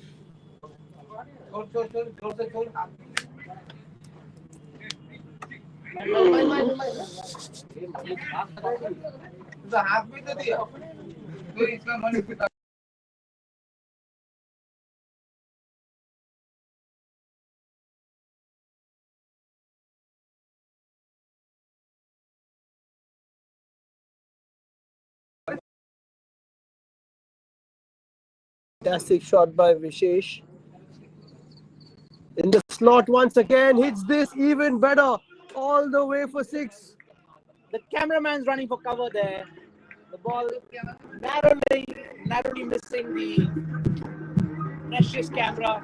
Fantastic shot by Vishesh. In the slot once again, hits this even better. All the way for 6. The cameraman's running for cover there. The ball narrowly missing the precious camera.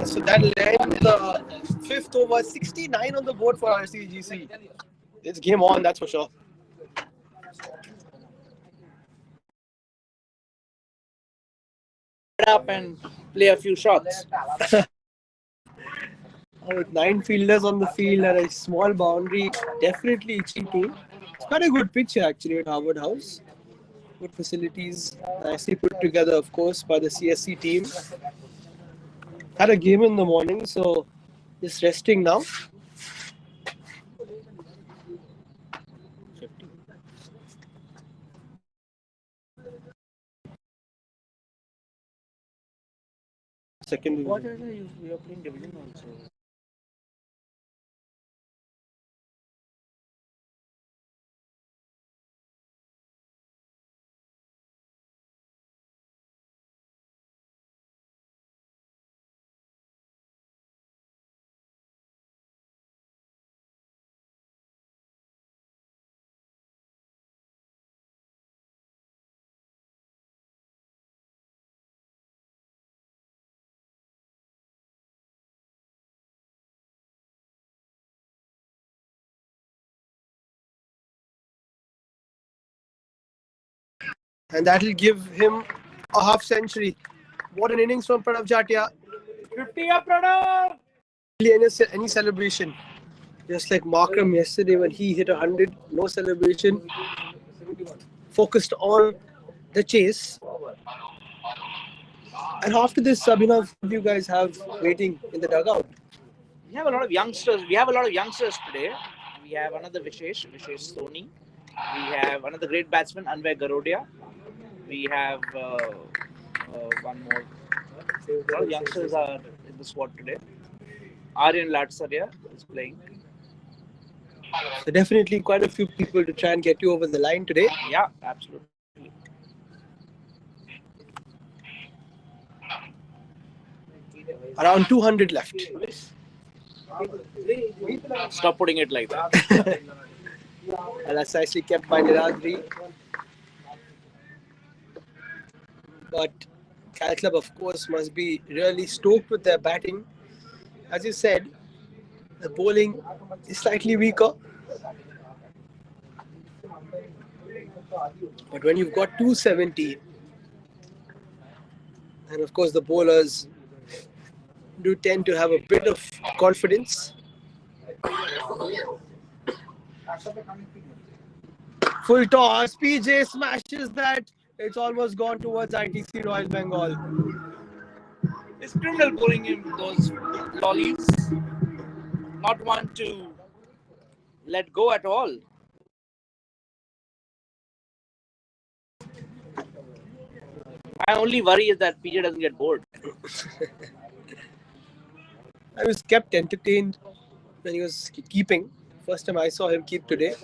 So that'll end the 5th over. 69 on the board for RCGC. It's game on, that's for sure. Get up and play a few shots. With 9 fielders on the field and a small boundary, definitely itching to. It's quite a good pitch here actually at Harvard House. Good facilities, nicely put together, of course, by the CSC team. Had a game in the morning, so just resting now. Second. What are you are playing division also? And that'll give him a half century. What an innings from Pranav Jatia. 50 up, Pranav! Any celebration. Just like Markram yesterday when he hit 100, no celebration. Focused on the chase. And after this, Abhinav, what do you guys have waiting in the dugout? We have a lot of youngsters. We have a lot of youngsters today. We have another Vishesh Soni. We have another great batsman, Anvay Garodia. We have one more. A lot of youngsters are in the squad today. Aryan Latsaria is playing. So definitely quite a few people to try and get you over the line today. Yeah, absolutely. Around 200 left. Stop putting it like that. And that's nicely kept by Niladri. But Cal Club, of course, must be really stoked with their batting. As you said, the bowling is slightly weaker. But when you've got 270, and of course the bowlers do tend to have a bit of confidence. Full toss, PJ smashes that. It's almost gone towards ITC Royal Bengal. It's criminal bowling him those lollies. Not one to let go at all. My only worry is that PJ doesn't get bored. I was kept entertained when he was keeping. First time I saw him keep today.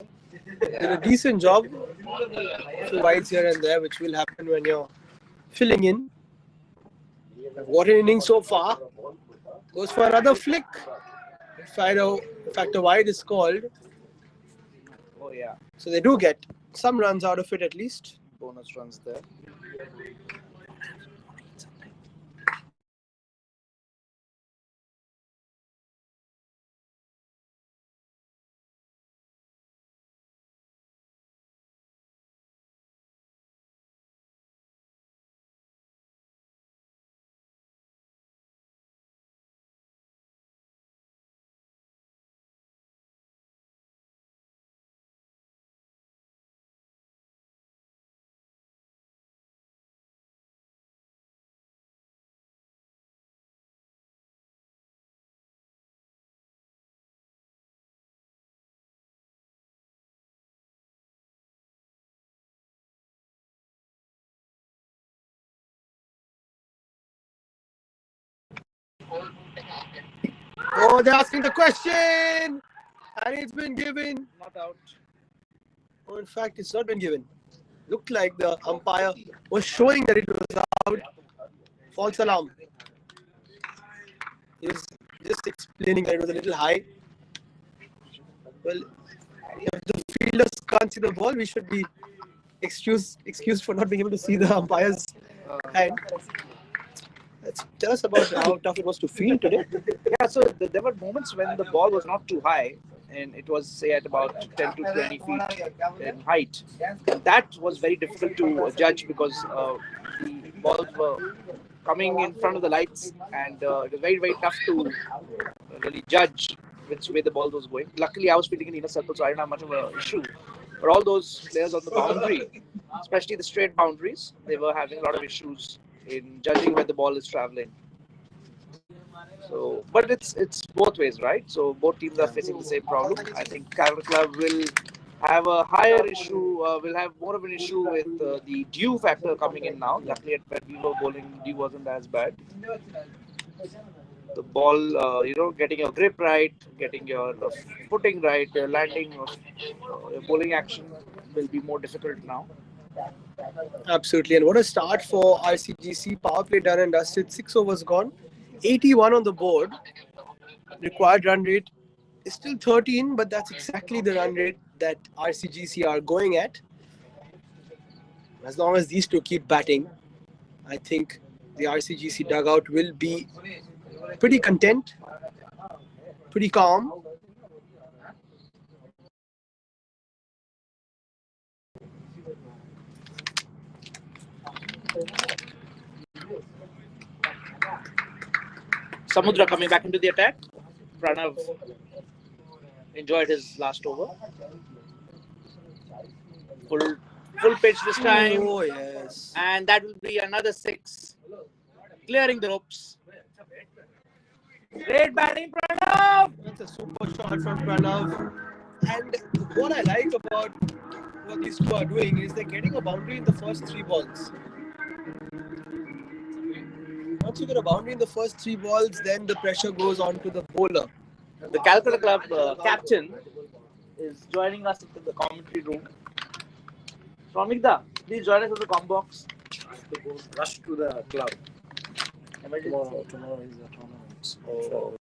Did a decent job. A few wides here and there, which will happen when you're filling in. What an inning so far. Goes for another flick. In fact, a wide is called. Oh yeah, So they do get some runs out of it at least. bonus runs there. Oh, they're asking the question, and it's been given. Not out. Oh, in fact, it's not been given. Looked like the umpire was showing that it was out. False alarm. He was just explaining that it was a little high. Well, if the fielders can't see the ball, we should be excused for not being able to see the umpire's hand. Tell us about how tough it was to field today. Yeah, so there were moments when the ball was not too high and it was, say, at about 10 to 20 feet in height. And that was very difficult to judge because the balls were coming in front of the lights and it was very, very tough to really judge which way the ball was going. Luckily, I was fielding in inner circle, so I didn't have much of an issue. But all those players on the boundary, especially the straight boundaries, they were having a lot of issues in judging where the ball is traveling. So, but it's both ways, right? So both teams are facing the same problem. I think Calcutta Club will have a higher issue, will have more of an issue with the dew factor coming in now. Luckily, when we were bowling, dew wasn't as bad. The ball, getting your grip right, getting your footing right, your landing, your bowling action will be more difficult now. Absolutely. And what a start for RCGC. Power play done and dusted. 6 overs gone. 81 on the board. Required run rate is still 13, but that's exactly the run rate that RCGC are going at. As long as these two keep batting, I think the RCGC dugout will be pretty content, pretty calm. Samudra coming back into the attack. Pranav enjoyed his last over. Full pitch this time. Oh, yes. And that will be another 6. Clearing the ropes. Great batting, Pranav! That's a super shot from Pranav. And what I like about what these two are doing is they're getting a boundary in the first 3 balls. Once you get a boundary in the first 3 balls, then the pressure goes on to the bowler. The Calcutta Club captain is joining us into the commentary room. Ramigda, please join us in the com box. Rush to the club. Emergency. Tomorrow is the tournament. Oh.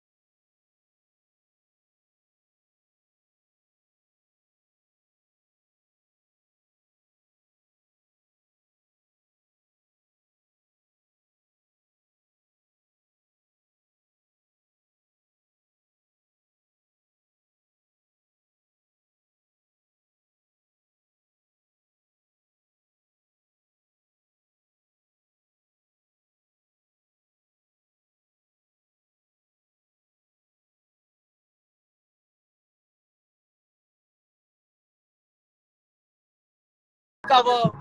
Cover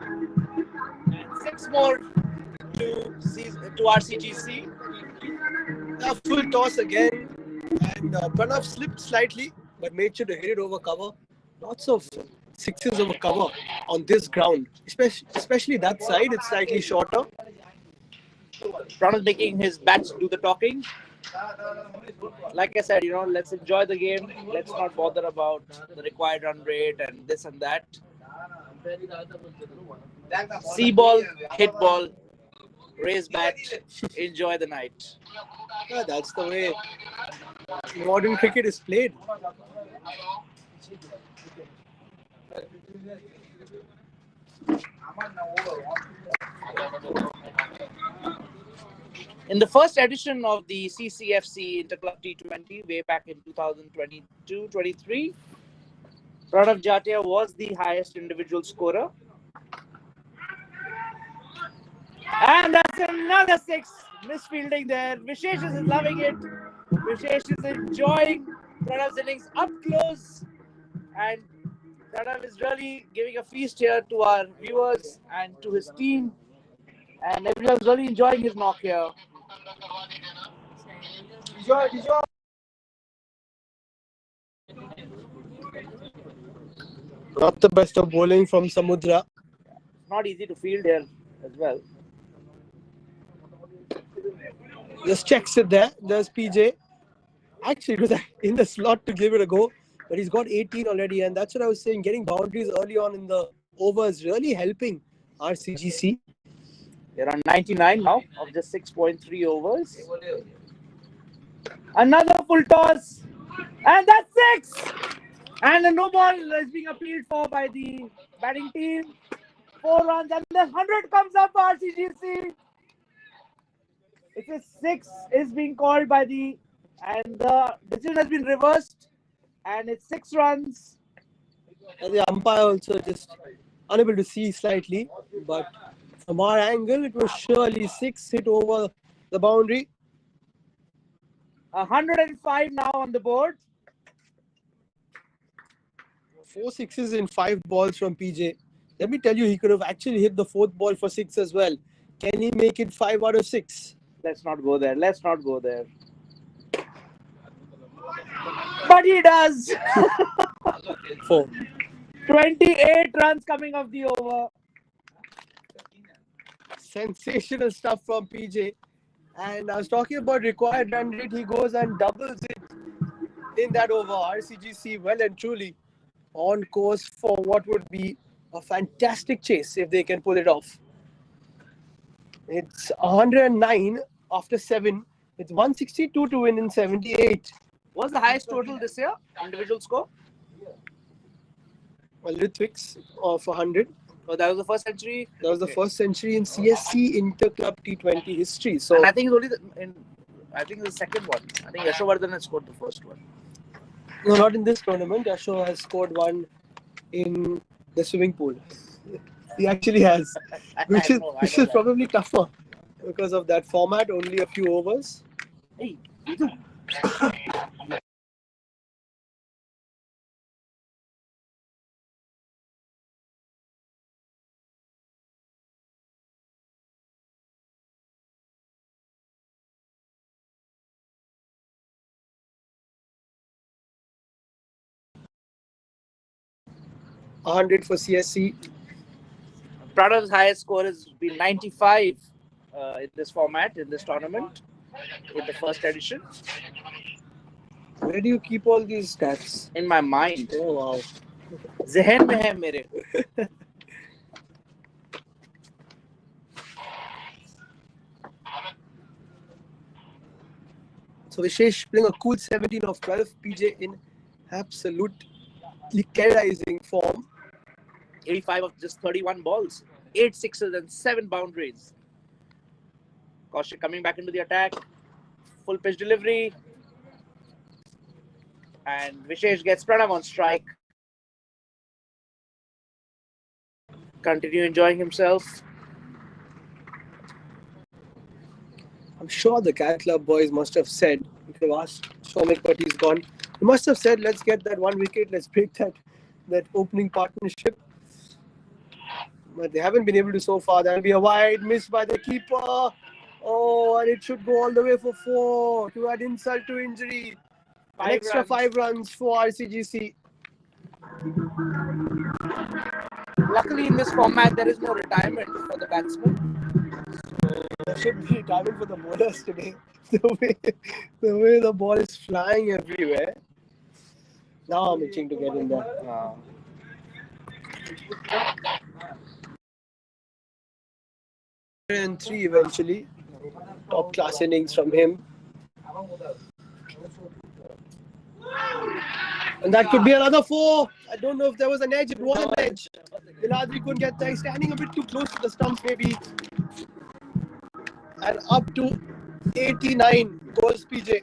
and 6 more to RCGC. A full toss again, and Pranav slipped slightly, but made sure to hit it over cover. Lots of 6s over cover on this ground, especially that side. It's slightly shorter. Pranav making his bats do the talking. Like I said, let's enjoy the game. Let's not bother about the required run rate and this and that. See ball, hit ball, raise bat, enjoy the night. Yeah, that's the way modern cricket is played. In the first edition of the CCFC Interclub T20 way back in 2022-23, Pranav Jatia was the highest individual scorer. And that's another 6. Misfielding there. Vishesh is loving it. Vishesh is enjoying Pranav's innings up close. And Pranav is really giving a feast here to our viewers and to his team. And everyone's really enjoying his knock here. Not the best of bowling from Samudra. Not easy to field here as well. Just checks it there. There's PJ. Actually, it was in the slot to give it a go, but he's got 18 already, and that's what I was saying. Getting boundaries early on in the over is really helping RCGC. They're on 99 now of just 6.3 overs. Another full toss, and that's 6. And a no ball is being appealed for by the batting team. 4 runs, and the 100 comes up for RCGC. It's a 6 is being called by the, and the decision has been reversed, and it's 6 runs. And the umpire also just unable to see slightly, but from our angle, it was surely 6 hit over the boundary. 105 now on the board. 4 sixes in 5 balls from PJ. Let me tell you, he could have actually hit the 4th ball for 6 as well. Can he make it 5 out of 6? Let's not go there. Let's not go there. But he does. 4. 28 runs coming off the over. Sensational stuff from PJ. And I was talking about required run rate. He goes and doubles it in that over. RCGC well and truly on course for what would be a fantastic chase if they can pull it off. It's 109 after 7. It's 162 to win in 78. What's the highest total this year? Individual score? Well, Litwix of 100. Oh, that was the first century. That was the first century in CSC Interclub T20 history. So and I think it's only I think the second one. I think Yashovardhan has scored the first one. no, not in this tournament. Yasho has scored one in the swimming pool. He actually has, which is probably tougher because of that format. Only a few overs. Hey, 100 for CSC. Pradhav's highest score has been 95 in this format, in this tournament, in the first edition. Where do you keep all these stats? In my mind. Oh wow. Zehen mein hai mere. So Vishesh playing a cool 17 of 12. PJ in absolutely terrorizing form. 85 of just 31 balls. 8 sixes and 7 boundaries. Kaushik coming back into the attack. Full pitch delivery. And Vishesh gets Pranav on strike. Continue enjoying himself. I'm sure the Cat Club boys must have said, if you asked Shomik, but he's gone, he must have said, let's get that 1 wicket, let's break that opening partnership. But they haven't been able to so far. That'll be a wide miss by the keeper. Oh, and it should go all the way for 4 to add insult to injury. An extra 5 runs for RCGC. Luckily, in this format, there is no retirement for the batsman. There should be retirement for the bowlers today. The way the ball is flying everywhere. Now I'm itching to get in there. And 3 eventually. Top class innings from him. And that could be another 4. I don't know if there was an edge. It was an edge. Viladri couldn't get there. He's standing a bit too close to the stumps maybe. And up to 89 goes PJ.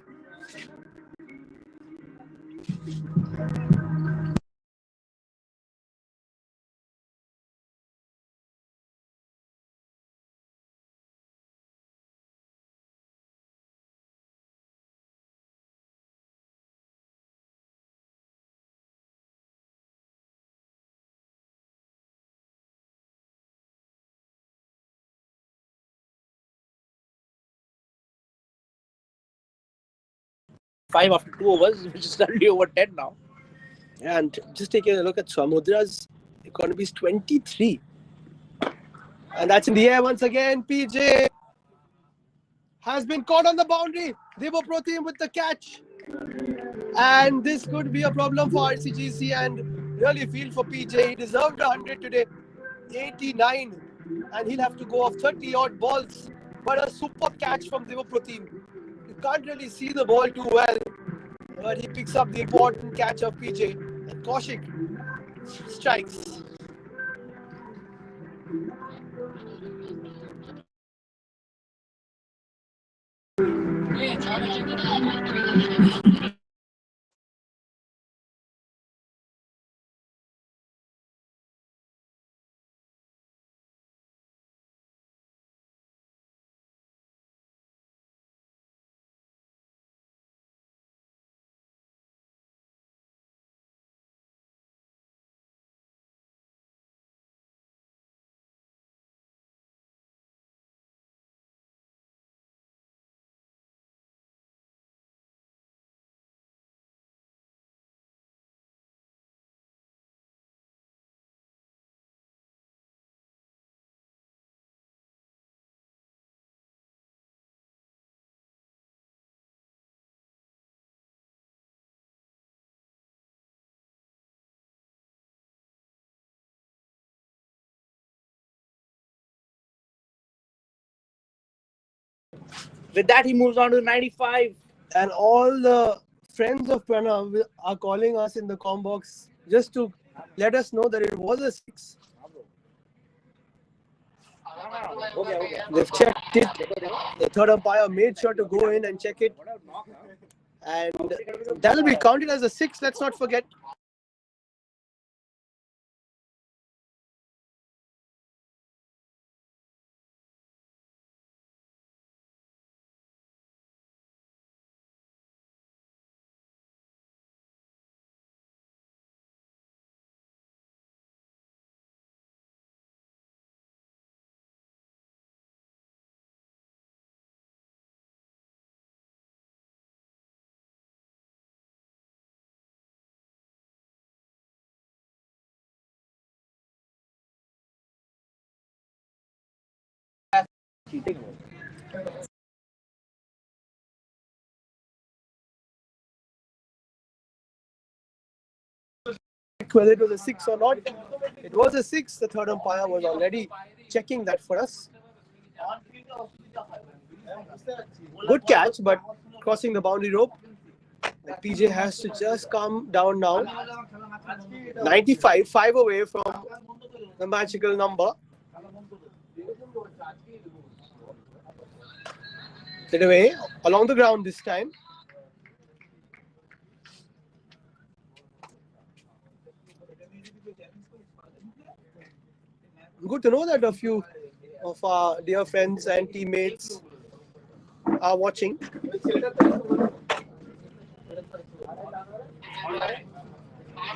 Five after 2 overs, which is suddenly over 10 now. And just taking a look at Samudra's economy is 23. And that's in the air once again. PJ has been caught on the boundary. Devoprotim with the catch. And this could be a problem for RCGC and really feel for PJ. He deserved 100 today. 89. And he'll have to go off 30 odd balls. But a super catch from Devoprotim. You can't really see the ball too well. But he picks up the important catch of PJ. And Kaushik strikes. With that, he moves on to 95. And all the friends of Pranav are calling us in the com box just to let us know that it was a 6. They've checked it. The third umpire made sure to go in and check it. And that'll be counted as a 6, let's not forget. Whether it was a 6 or not, it was a 6. The third umpire was already checking that for us. Good catch, but crossing the boundary rope. And PJ has to just calm down now. 95, 5 away from the magical number. Hit away along the ground this time. Good to know that a few of our dear friends and teammates are watching.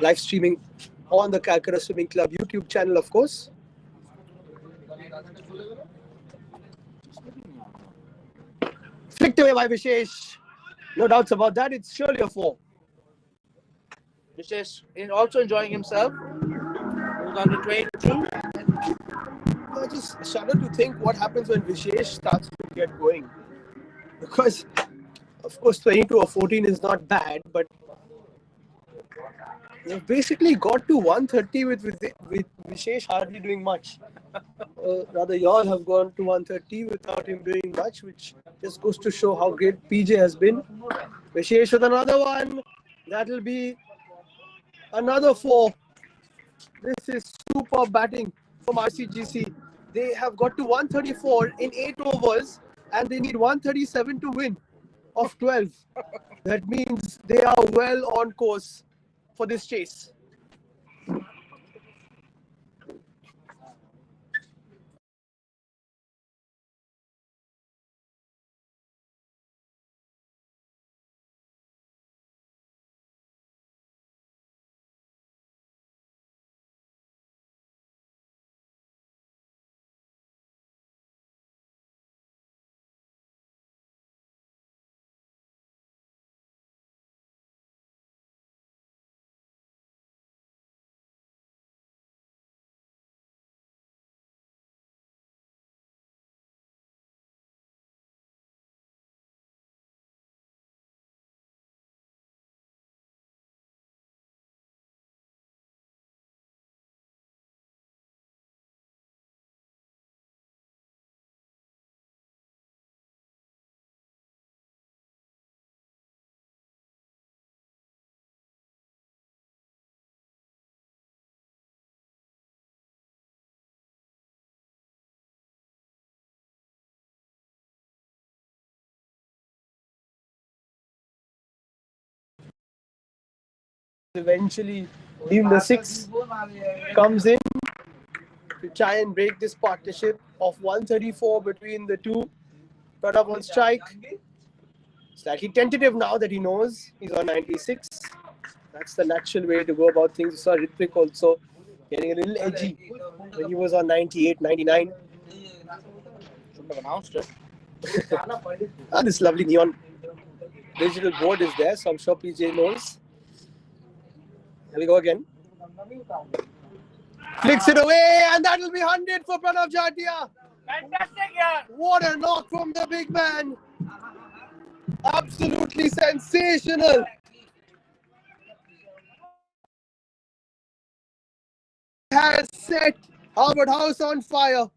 Live streaming on the Calcutta Swimming Club YouTube channel, of course. Flicked away by Vishesh. No doubts about that. It's surely a 4. Vishesh is also enjoying himself. Moves on to 22. I just shudder to think what happens when Vishesh starts to get going. Because, of course, 22 or 14 is not bad, but they've basically got to 130 with Vishesh hardly doing much. Rather, y'all have gone to 130 without him doing much, which just goes to show how great PJ has been. Vishesh with another one. That'll be another 4. This is super batting from RCGC. They have got to 134 in 8 overs and they need 137 to win of 12. That means they are well on course for this chase. eventually even the 6 comes in to try and break this partnership of 134 between the two. Pranav on strike. Slightly tentative now that he knows he's on 96. That's the natural way to go about things. You saw Ritvik also getting a little edgy when he was on 98, 99. Shouldn't have announced it. And this lovely neon digital board is there, so I'm sure PJ knows. Here we go again. Flicks it away, and that will be 100 for Pranav Jatia. Fantastic, yeah. What a knock from the big man. Absolutely sensational. Has set Harvard House on fire.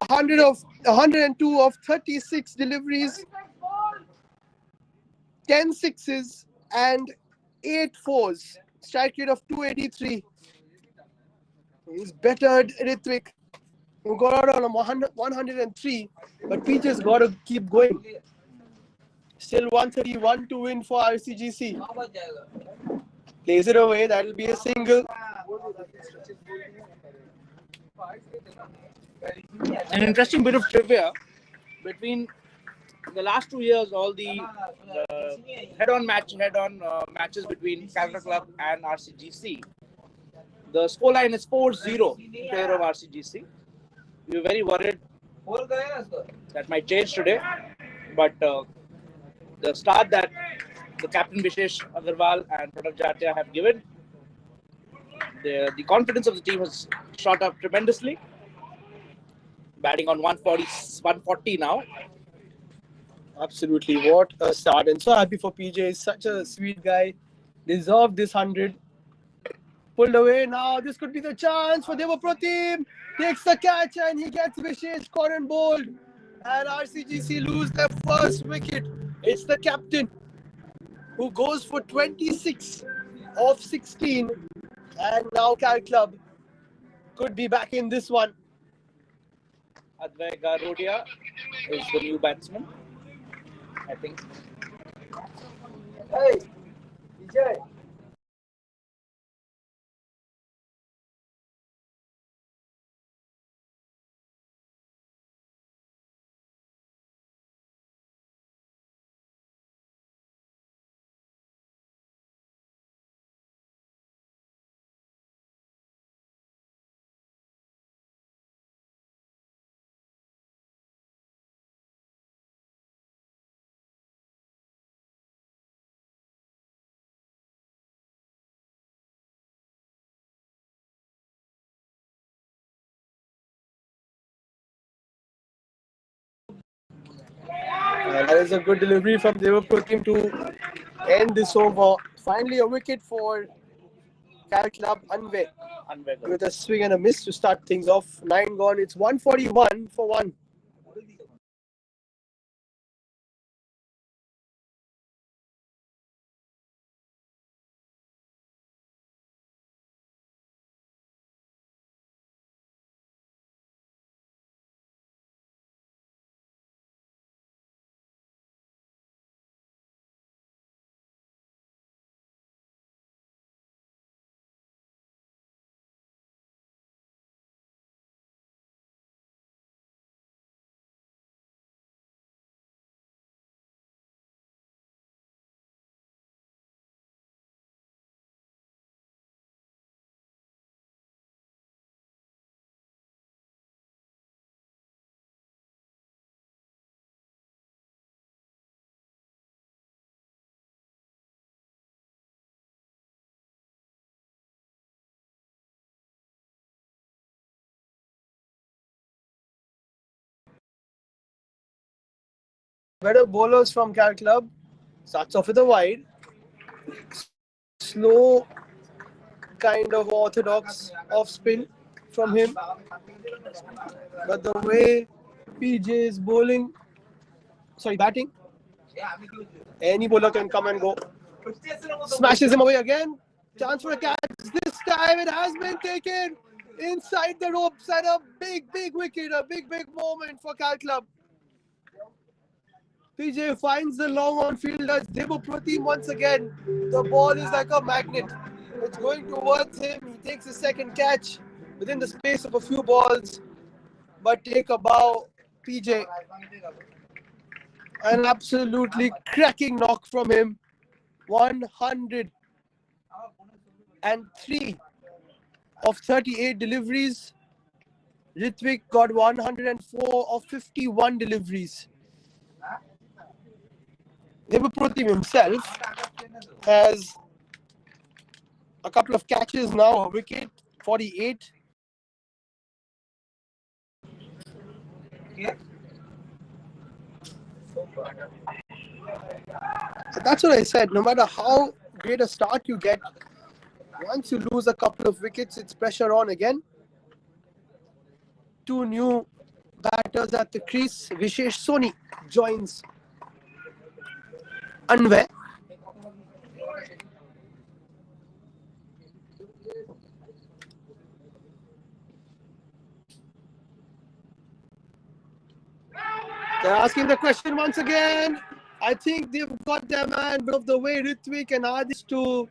102 of 36 deliveries, 10 sixes and 8 fours. Strike rate of 283. He's bettered Ritvik, who got out on 103, but Peter's got to keep going. Still 131 to win for RCGC. Plays it away, that'll be a single. An interesting bit of trivia between the last 2 years, all the head-on matches between Calcutta Club and RCGC. The scoreline is 4-0 in favor of RCGC. We were very worried that might change today, but the start that the captain Vishesh Agarwal and Pranav Jatia have given, the confidence of the team has shot up tremendously. Batting on 140 now. Absolutely, what a start. And so happy for PJ. He's such a sweet guy. Deserved this 100. Pulled away now. This could be the chance for Devapratim. Takes the catch and he gets Vishesh caught and bowled. And RCGC lose their first wicket. It's the captain who goes for 26 of 16. And now Cal Club could be back in this one. Advay Garodia is the new batsman, I think. Hey, PJ. That is a good delivery from Devapratim to end this over. Finally, a wicket for Cal Club Anvay with a swing and a miss to start things off. 9 gone. It's 141 for 1. Better bowlers from Cal Club. Starts off with a wide. Slow, kind of orthodox off spin from him. But the way PJ is batting, any bowler can come and go. Smashes him away again. Chance for a catch. This time it has been taken inside the ropes and a big wicket, a big moment for Cal Club. PJ finds the long on fielder. Devapratim once again. The ball is like a magnet. It's going towards him. He takes a second catch within the space of a few balls. But take a bow, PJ. An absolutely cracking knock from him. 103 of 38 deliveries. Ritvik got 104 of 51 deliveries. Devapratim himself has a couple of catches now, a wicket, 48. So that's what I said. No matter how great a start you get, once you lose a couple of wickets, it's pressure on again. Two new batters at the crease. Vishesh Soni joins Anway. They're asking the question once again. I think they've got their man of the way, Ritvik and Adish, to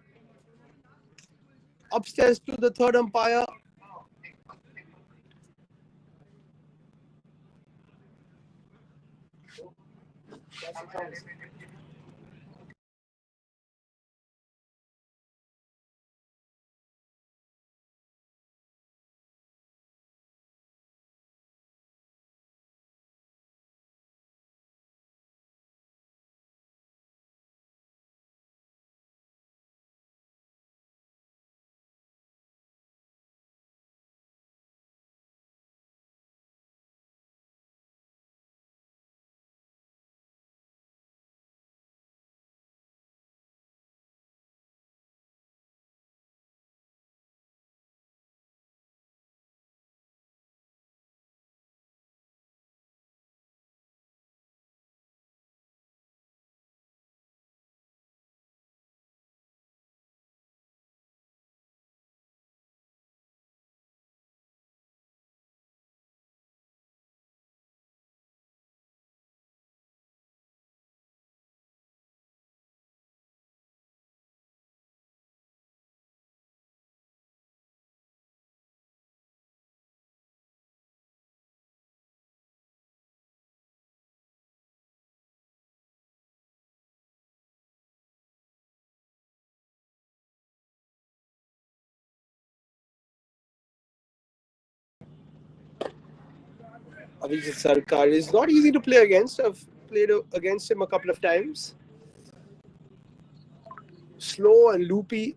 upstairs to the third umpire. Avijit Sarkar is not easy to play against. I've played against him a couple of times. Slow and loopy.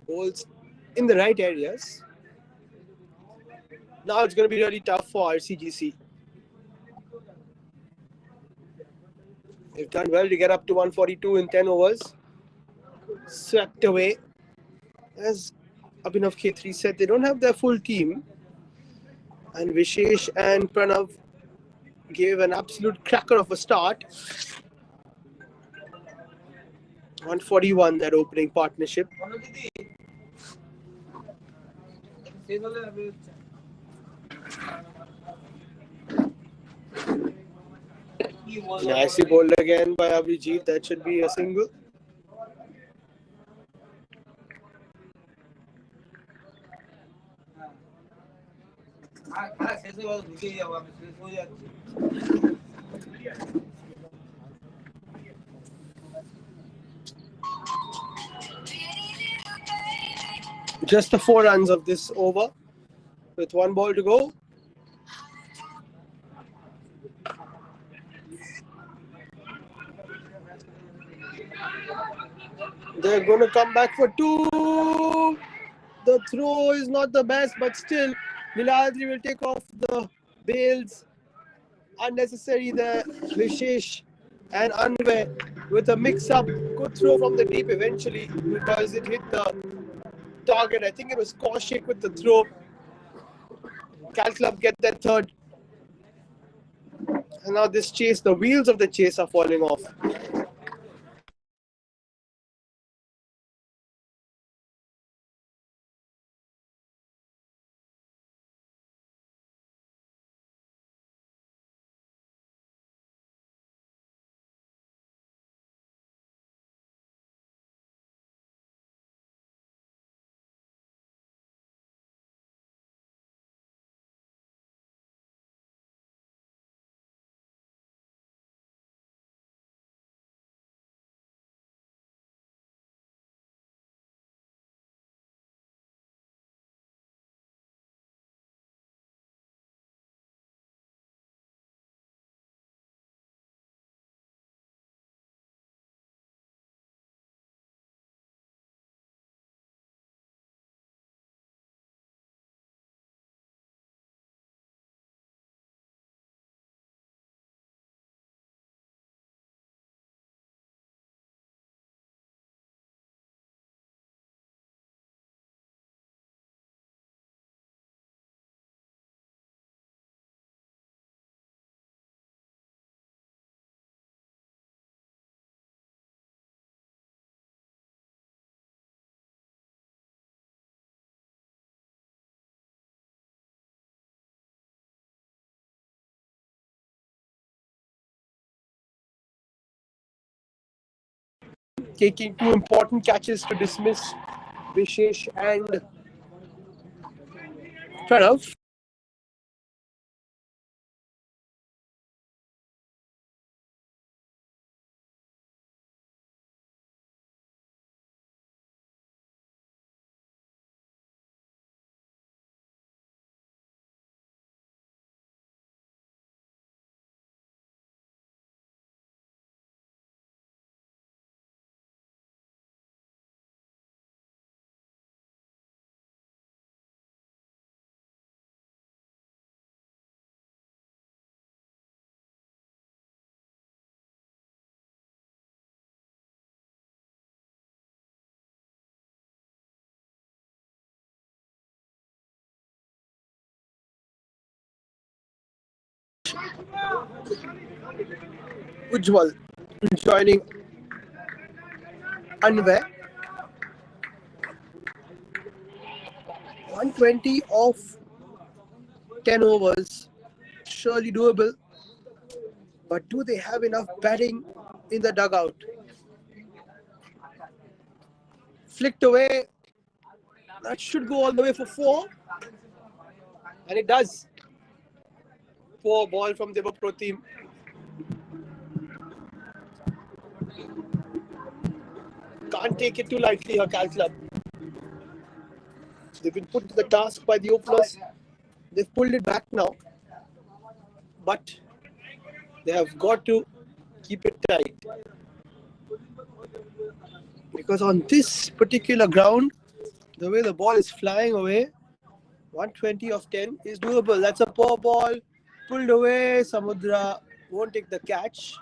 Balls in the right areas. Now it's going to be really tough for RCGC. They've done well to get up to 142 in 10 overs. Swept away. As Abhinav Khetri said, they don't have their full team. And Vishesh and Pranav gave an absolute cracker of a start. 141, that opening partnership. Nicely bowled again by Abhijit. That should be a single. Just the 4 runs of this over with 1 ball to go. They're going to come back for 2. The throw is not the best, but still, Niladri will take off the bails. Unnecessary there. Vishesh and Anway with a mix-up. Good throw from the deep eventually because it hit the target. I think it was Kaushik with the throw. Calcutta get their third. And now this chase, the wheels of the chase are falling off. taking two important catches to dismiss Vishesh and Pranav. Ujjwal joining Anwar. 120 of 10 overs. Surely doable. But do they have enough batting in the dugout? Flicked away. That should go all the way for 4. And it does. Poor ball from Devapro team. Can't take it too lightly here, Cal Club. They've been put to the task by the openers. They've pulled it back now. But they have got to keep it tight. Because on this particular ground, the way the ball is flying away, 120 of 10 is doable. That's a poor ball. Pulled away. Samudra won't take the catch.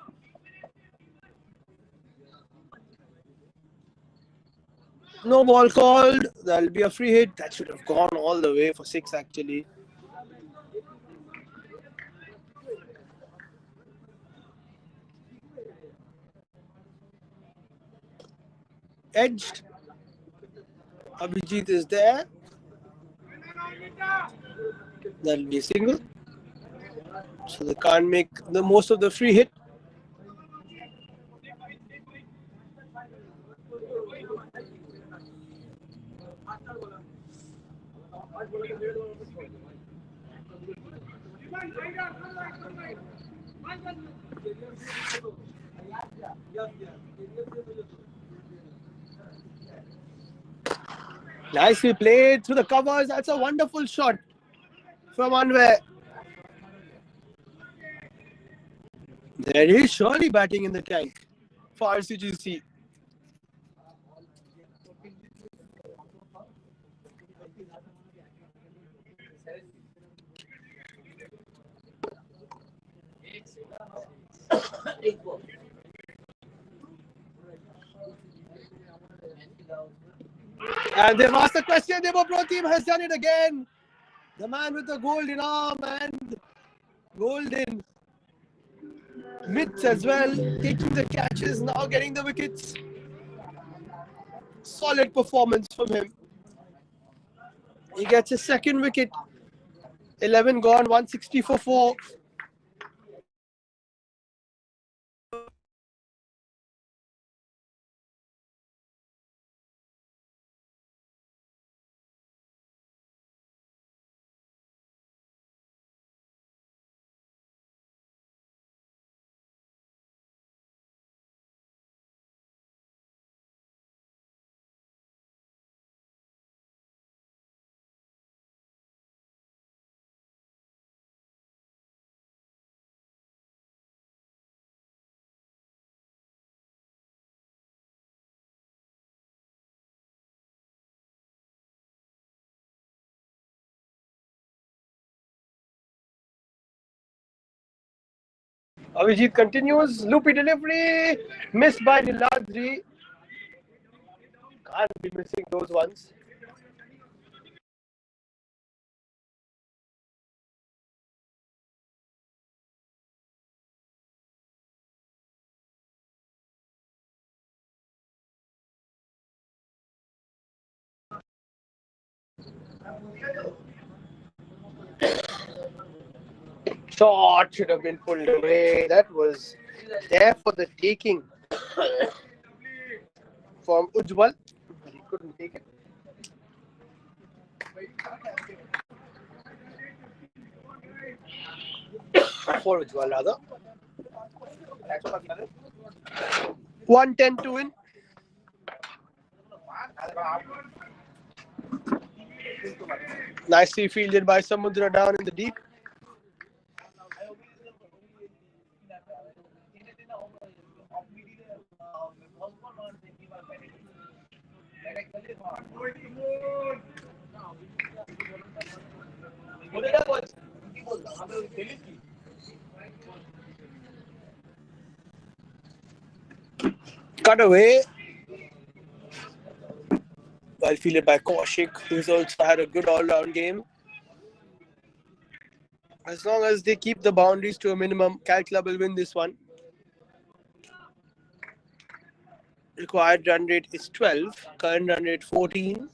No ball called. That'll be a free hit. That should have gone all the way for 6 actually. Edged. Abhijit is there. That'll be a single. So they can't make the most of the free hit. Nicely played through the covers. That's a wonderful shot from Anwar. There is surely batting in the tank for RCGC. And they've asked the question. The Pro team has done it again. The man with the golden arm and golden mitts as well, taking the catches, now getting the wickets. Solid performance from him. He gets his second wicket. 11 gone, 160 for 4. Avijit continues. Loopy delivery. Missed by Niladri. Can't be missing those ones. Shot should have been pulled away. That was there for the taking. from Ujjwal, but he couldn't take it. For Ujjwal, rather. 110 to win. Nicely fielded by Samudra down in the deep. Cut away. Well fielded by Kaushik, who's also had a good all-round game. As long as they keep the boundaries to a minimum, Calcutta will win this one. Required run rate is 12, current run rate 14.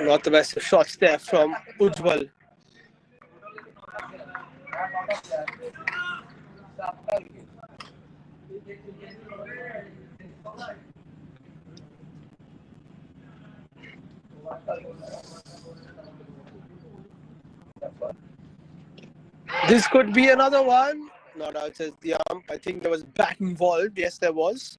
Not the best of shots there from Ujjwal. This could be another one. Not out, says the ump. I think there was bat involved. Yes, there was.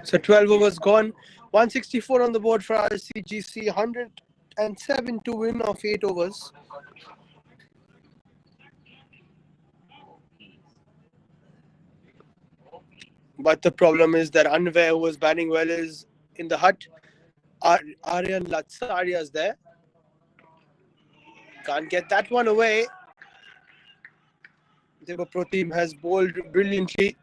So 12 overs gone. 164 on the board for RCGC. 107 to win of 8 overs. But the problem is that Anwar, who was batting well, is in the hut. Aryan Latsaria is there. Can't get that one away. Deva team has bowled brilliantly.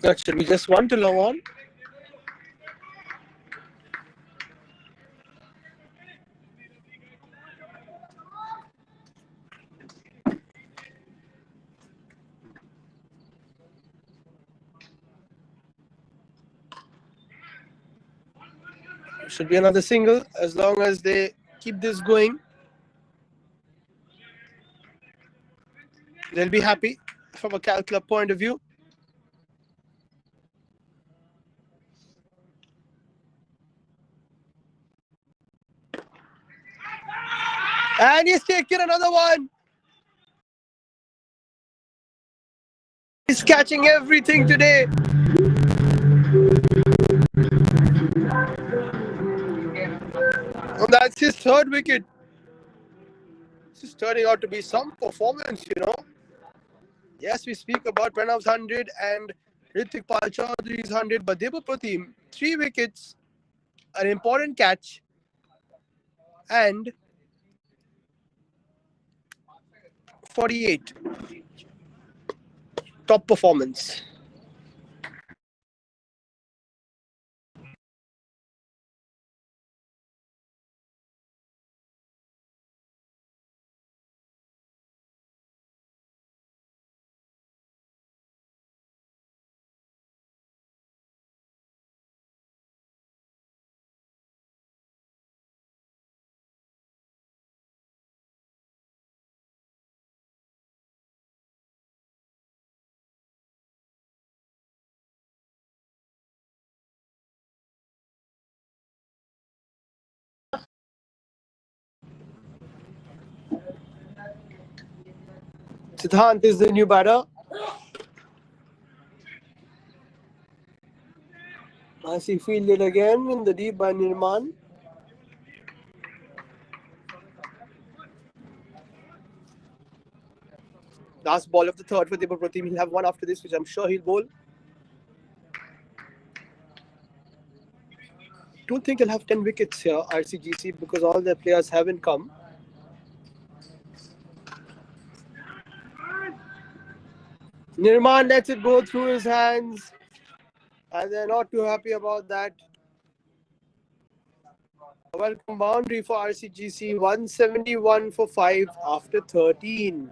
That should be just one to long on. Should be another single as long as they keep this going. They'll be happy from a Calcutta point of view. And he's taken another one. He's catching everything today. And that's his third wicket. This is turning out to be some performance, you know. Yes, we speak about Pranav's 100 and Ritik Pal Chaudhary's 100, but Deva Pratim, 3 wickets, an important catch, and 48. Top performance. Siddhant is the new batter. Nicely fielded again in the deep by Nirman. Last ball of the third for Pratim. He'll have one after this, which I'm sure he'll bowl. Don't think he'll have 10 wickets here, RCGC, because all their players haven't come. Nirman lets it go through his hands, and they're not too happy about that. A welcome boundary for RCGC, 171 for 5 after 13.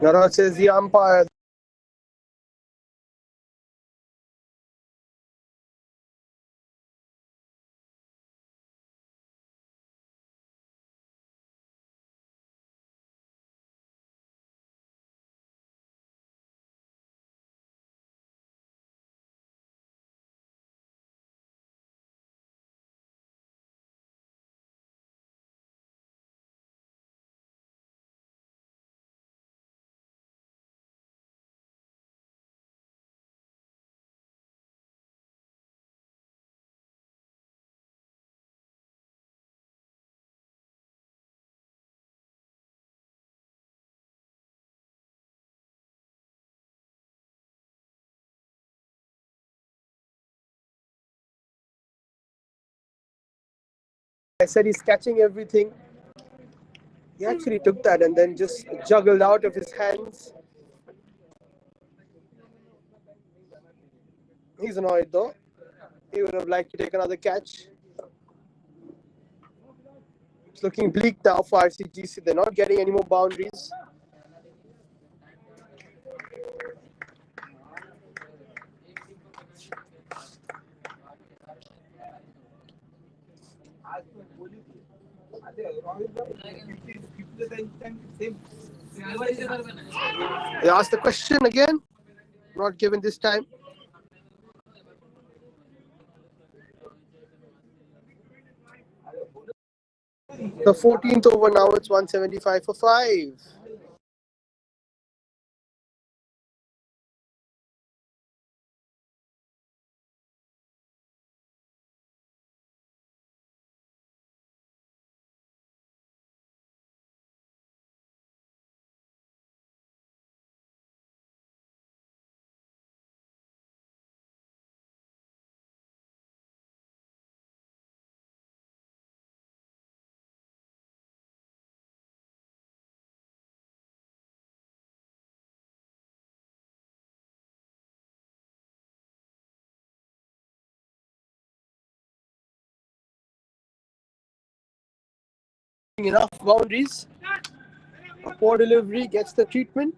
Naraj says the umpire. I said he's catching everything. He actually took that and then just juggled out of his hands. He's annoyed though. He would have liked to take another catch. It's looking bleak now for RCGC. They're not getting any more boundaries. They asked the question again. Not given this time. The 14th over now, it's 175 for 5. Enough boundaries. A poor delivery gets the treatment.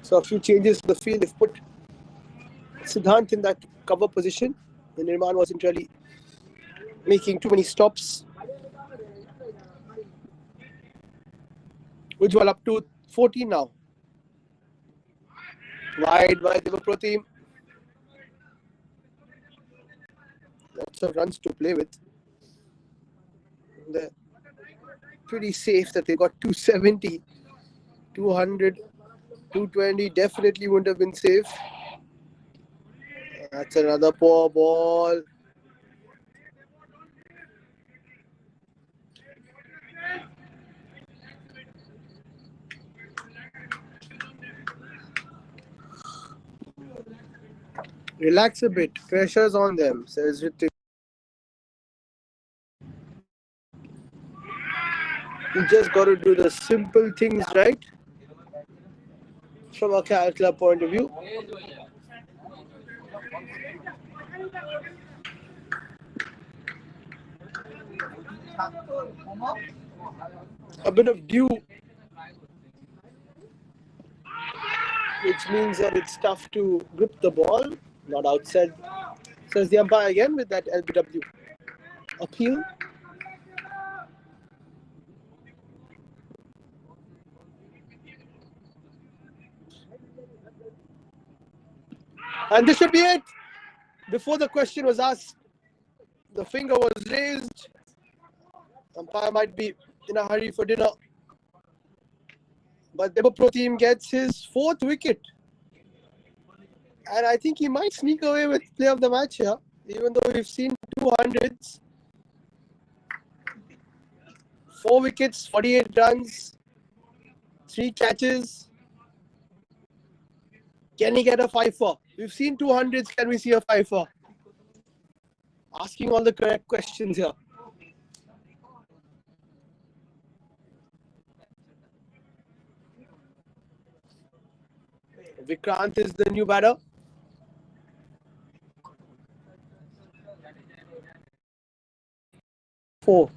So a few changes to the field. They've put Siddhant in that cover position. The Nirman wasn't really making too many stops. Ujjwal up to 14 now. Wide by Pratim. Lots of runs to play with. They're pretty safe that they got 270 200, 220 definitely wouldn't have been safe. That's another poor ball. Relax a bit. Pressure's on them, says Ritik. You just got to do the simple things right from a Calcutta point of view. A bit of dew, which means that it's tough to grip the ball, not outside, says the umpire again with that LBW appeal. And this should be it. Before the question was asked, the finger was raised. Umpire might be in a hurry for dinner. But Debapro team gets his 4th wicket. And I think he might sneak away with play of the match here, even though we've seen 200s. 4 wickets, 48 runs, 3 catches. Can he get a fifer? We've seen 200s. Can we see a fifer? Asking all the correct questions here. Vikrant is the new batter. Four.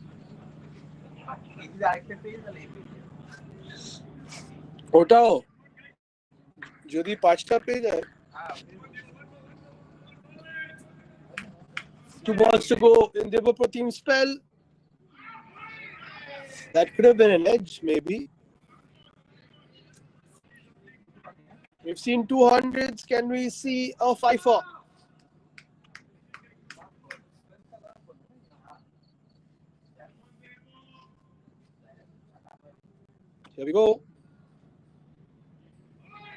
ওটাও যদি 5টা পেয়ে যায় 2 balls to go in Debapro team spell. That could have been an edge, maybe. We've seen 200s. Can we see a fifer? Here we go.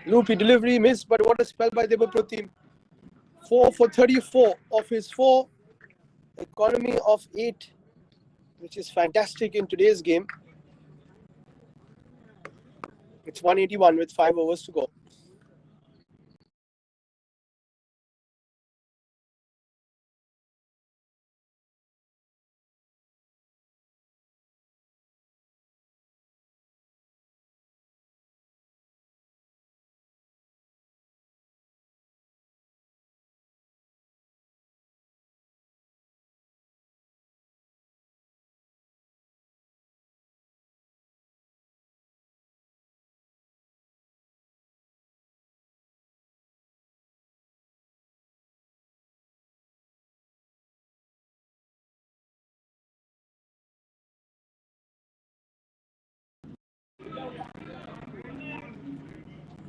Loopy delivery missed, but what a spell by Debapro team. 4 for 34 of his 4. Economy of 8, which is fantastic in today's game. It's 181 with 5 overs to go.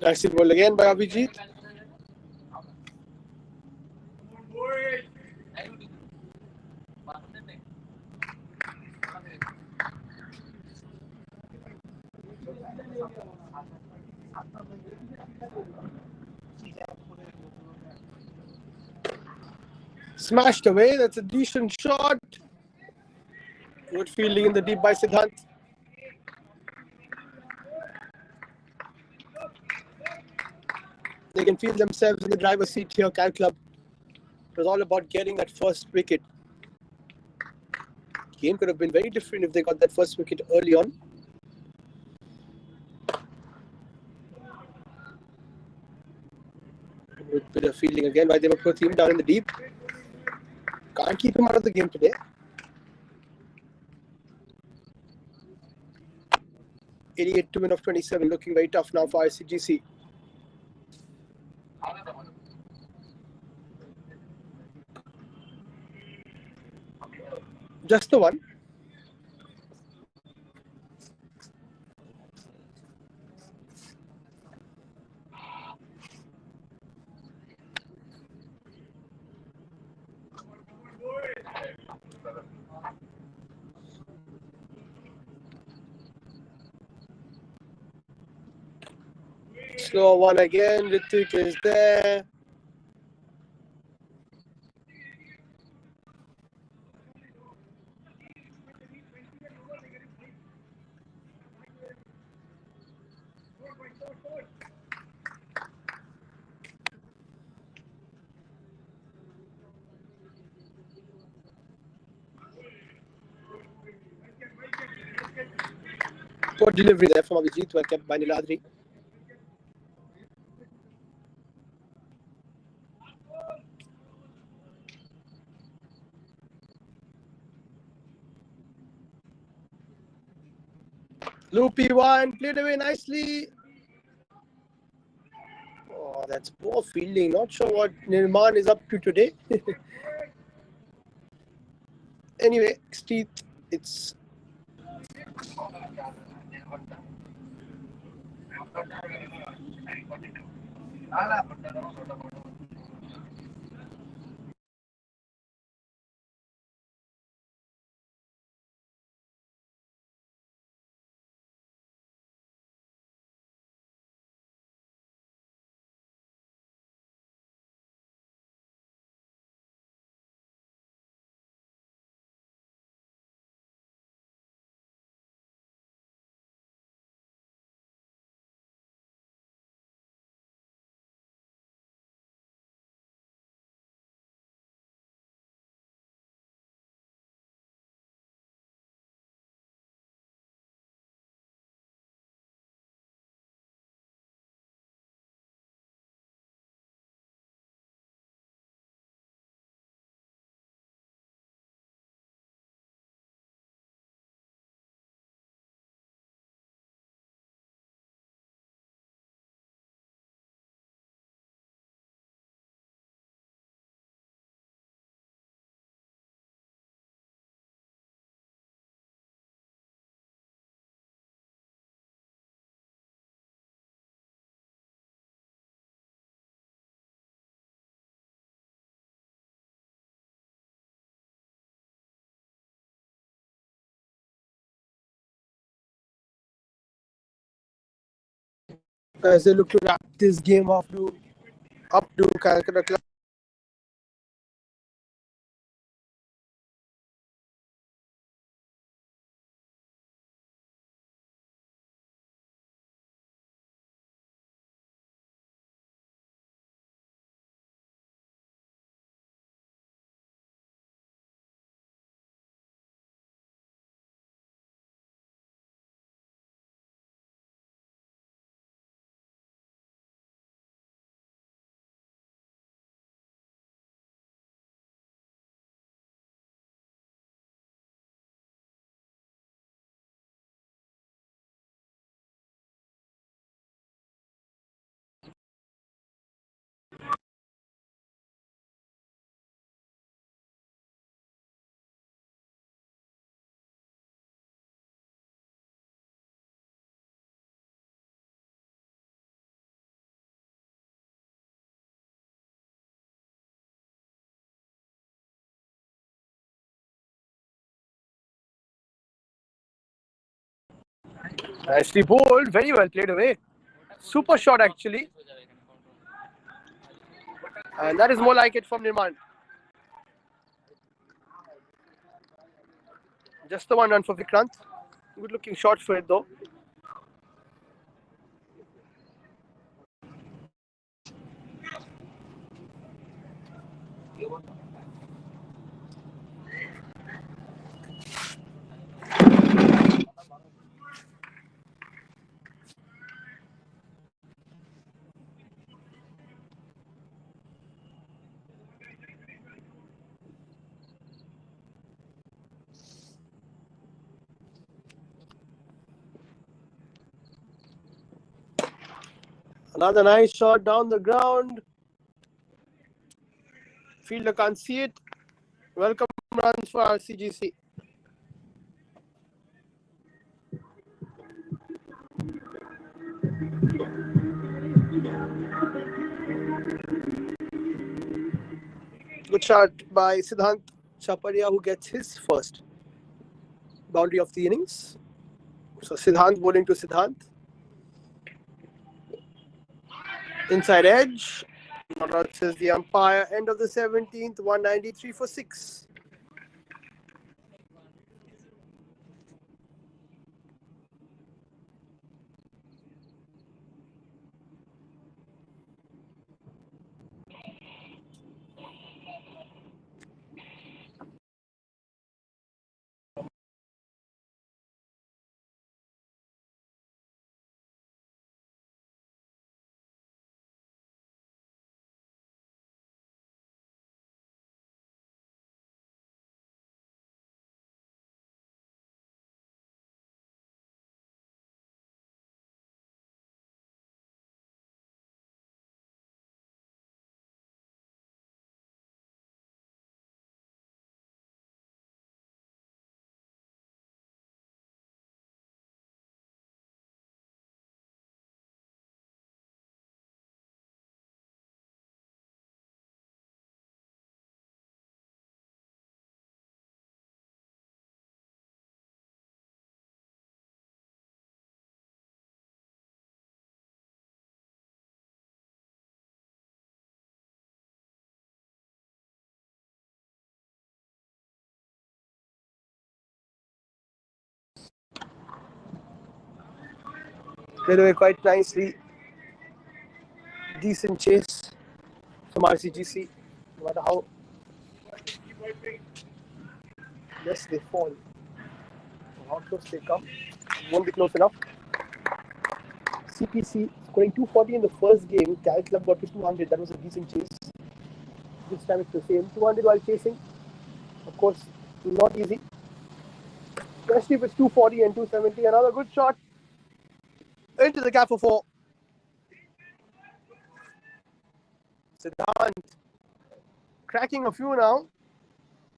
Nice ball again by Abhijit. Smashed away. That's a decent shot. Good fielding in the deep by Siddhant. They can feel themselves in the driver's seat here, Cal Club. It was all about getting that first wicket. Game could have been very different if they got that first wicket early on. With a bit of fielding again by the Debapro team down in the deep. Can't keep him out of the game today. 88 to win of 27, looking very tough now for ICGC. Just the one. Slow one again. Ritik is there. Poor delivery there from Abhijit, well kept by Niladri. Loopy one, played away nicely. Oh, that's poor fielding. Not sure what Nirman is up to today. Anyway, Steve, it's as they look to wrap this game up to Calcutta Club. Nicely bowled, very well played away. Super shot actually. And that is more like it from Nirman. Just the one run for Vikrant. Good looking shot for it though. Another nice shot down the ground. Fielder can't see it. Welcome runs for RCGC. Good shot by Siddhant Chaparia, who gets his first boundary of the innings. So Siddhant bowling to Siddhant. Inside edge. Not out, says the umpire. End of the 17th, 193 for 6. Played away quite nicely. Decent chase from RCGC. No matter how less they fall, how close they come, won't be close enough. CPC scoring 240 in the first game. Calcutta got to 200. That was a decent chase. This time it's the same. 200 while chasing. Of course, not easy. Especially if it's 240 and 270. Another good shot into the gap for 4. Siddhant cracking a few now.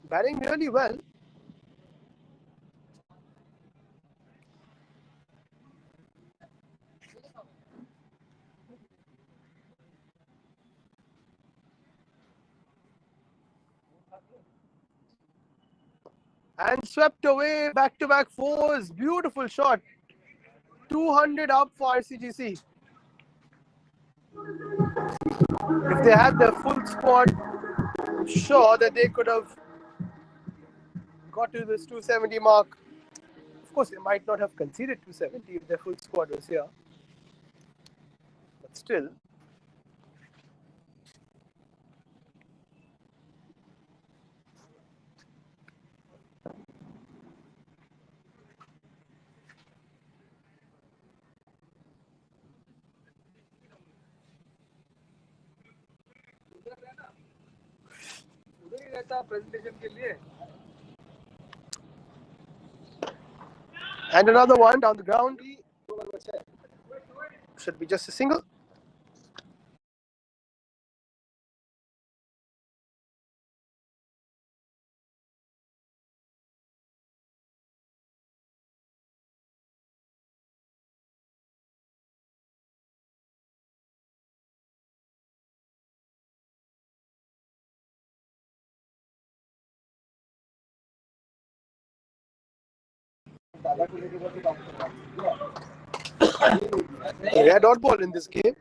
Batting really well. And swept away back-to-back 4s. Beautiful shot. 200 up for RCGC. If they had their full squad, I'm sure that they could have got to this 270 mark. Of course, they might not have conceded 270 if their full squad was here. But still. And another one down the ground. Should be just a single. Yeah, dot ball in this game.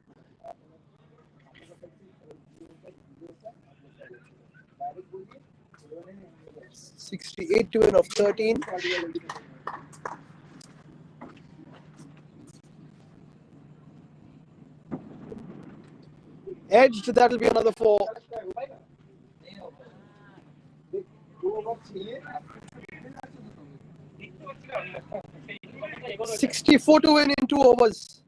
68 to win of 13. Edged, that'll be another 4. 64 to win in 2 overs.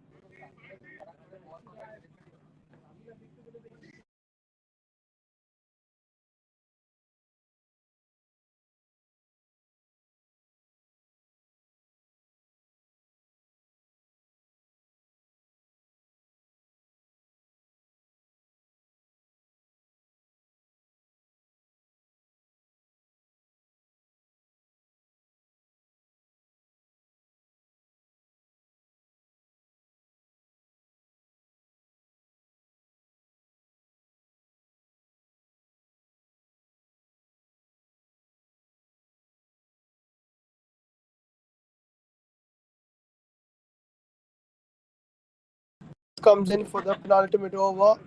comes in for the penultimate over.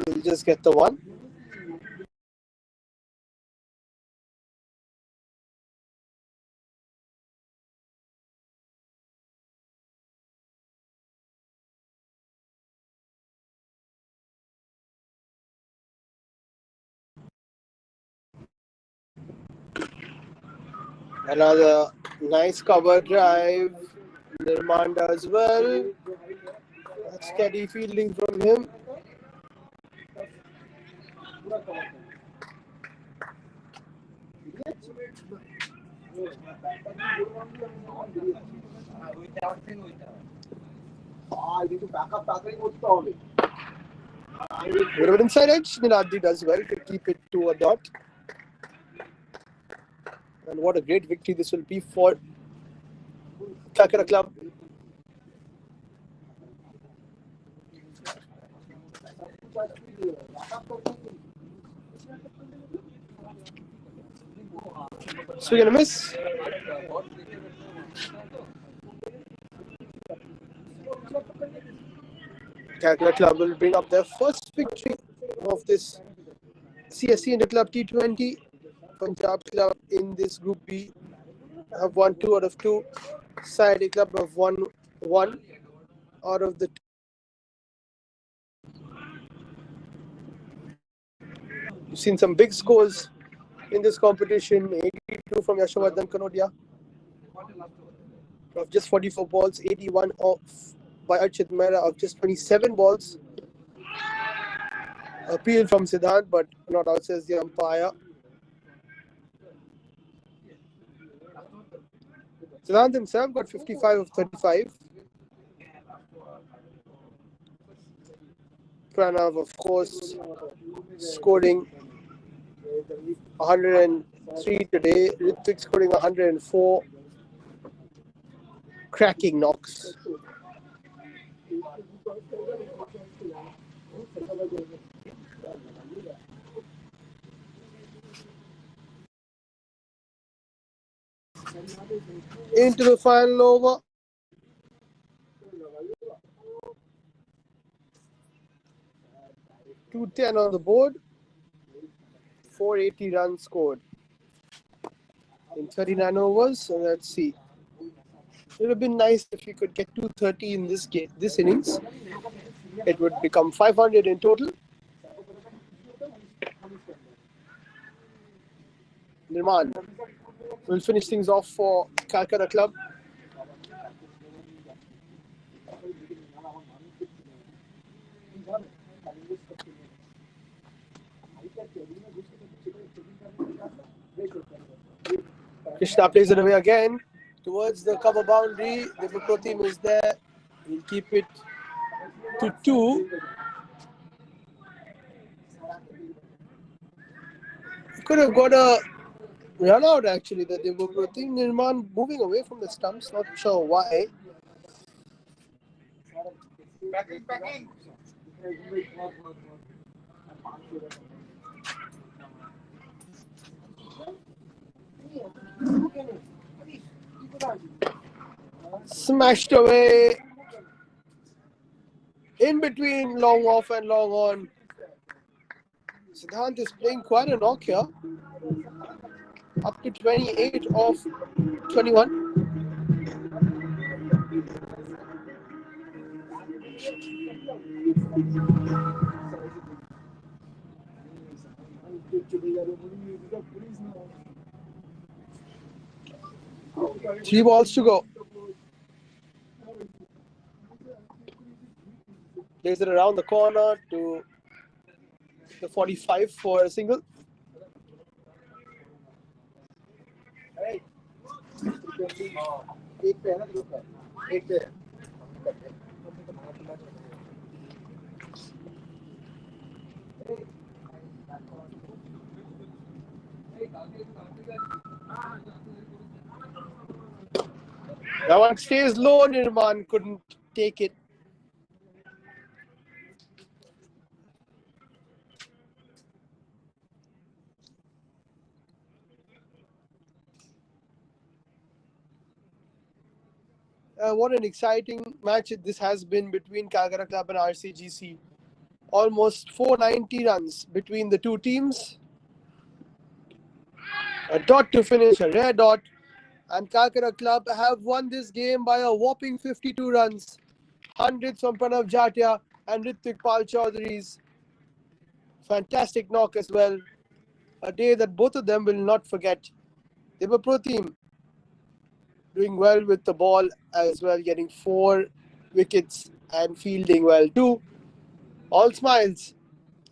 He'll just get the one. Another nice cover drive. Nirman does well. Steady fielding from him. Bit of an inside edge. Niladri does well to keep it to a dot. And what a great victory this will be for Calcutta Club. Swing and a miss. Calcutta Club will bring up their first victory of this CSC Inter-Club T20. Punjab Club in this Group B have won 2 out of 2. Saturday Club have won 1 out of the 2. You've seen some big scores in this competition. 82 from Yashovardhan Kanodia of just 44 balls, 81 by Archit Mehra of just 27 balls. Appeal from Siddhant, but not out, says the umpire. Siddhant himself got 55 of 35. Pranav, of course, scoring 103 today. Ritvik scoring 104. Cracking knocks. Into the final over. .210 on the board. 480 runs scored in 39 overs. So let's see. It would have been nice if you could get 230 in this innings. It would become 500 in total. Nirman will finish things off for Calcutta Club. Krishna plays it away again towards the cover boundary. Devaprotim is there. He'll keep it to 2. He could have got a run out actually. The Devaprotim. Nirman moving away from the stumps. Not sure why. Backing. Smashed away. In between long off and long on. Siddhant is playing quite a knock here. Up to 28 of 21. Three balls to go. Plays it around the corner to the 45 for a single. That one stays low. Nirman couldn't take it. What an exciting match this has been between Calcutta Club and RCGC. Almost 490 runs between the two teams. A dot to finish, a rare dot. And Calcutta Club have won this game by a whopping 52 runs. Hundreds from Pranav Jatia and Ritvik Pal Chaudhary's fantastic knock as well. A day that both of them will not forget. They were pro team, doing well with the ball as well, getting 4 wickets and fielding well too. All smiles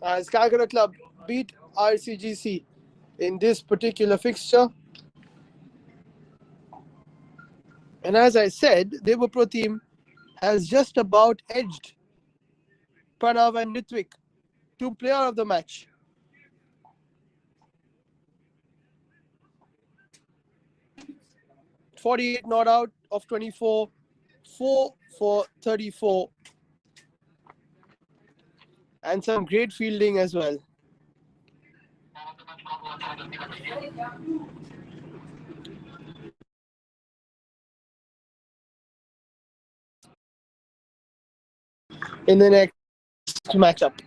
as Calcutta Club beat RCGC in this particular fixture. And as I said, the Pro team has just about edged Pranav and Ritvik to player of the match. .48 not out of 24, 4 for 34. And some great fielding as well. In the next matchup.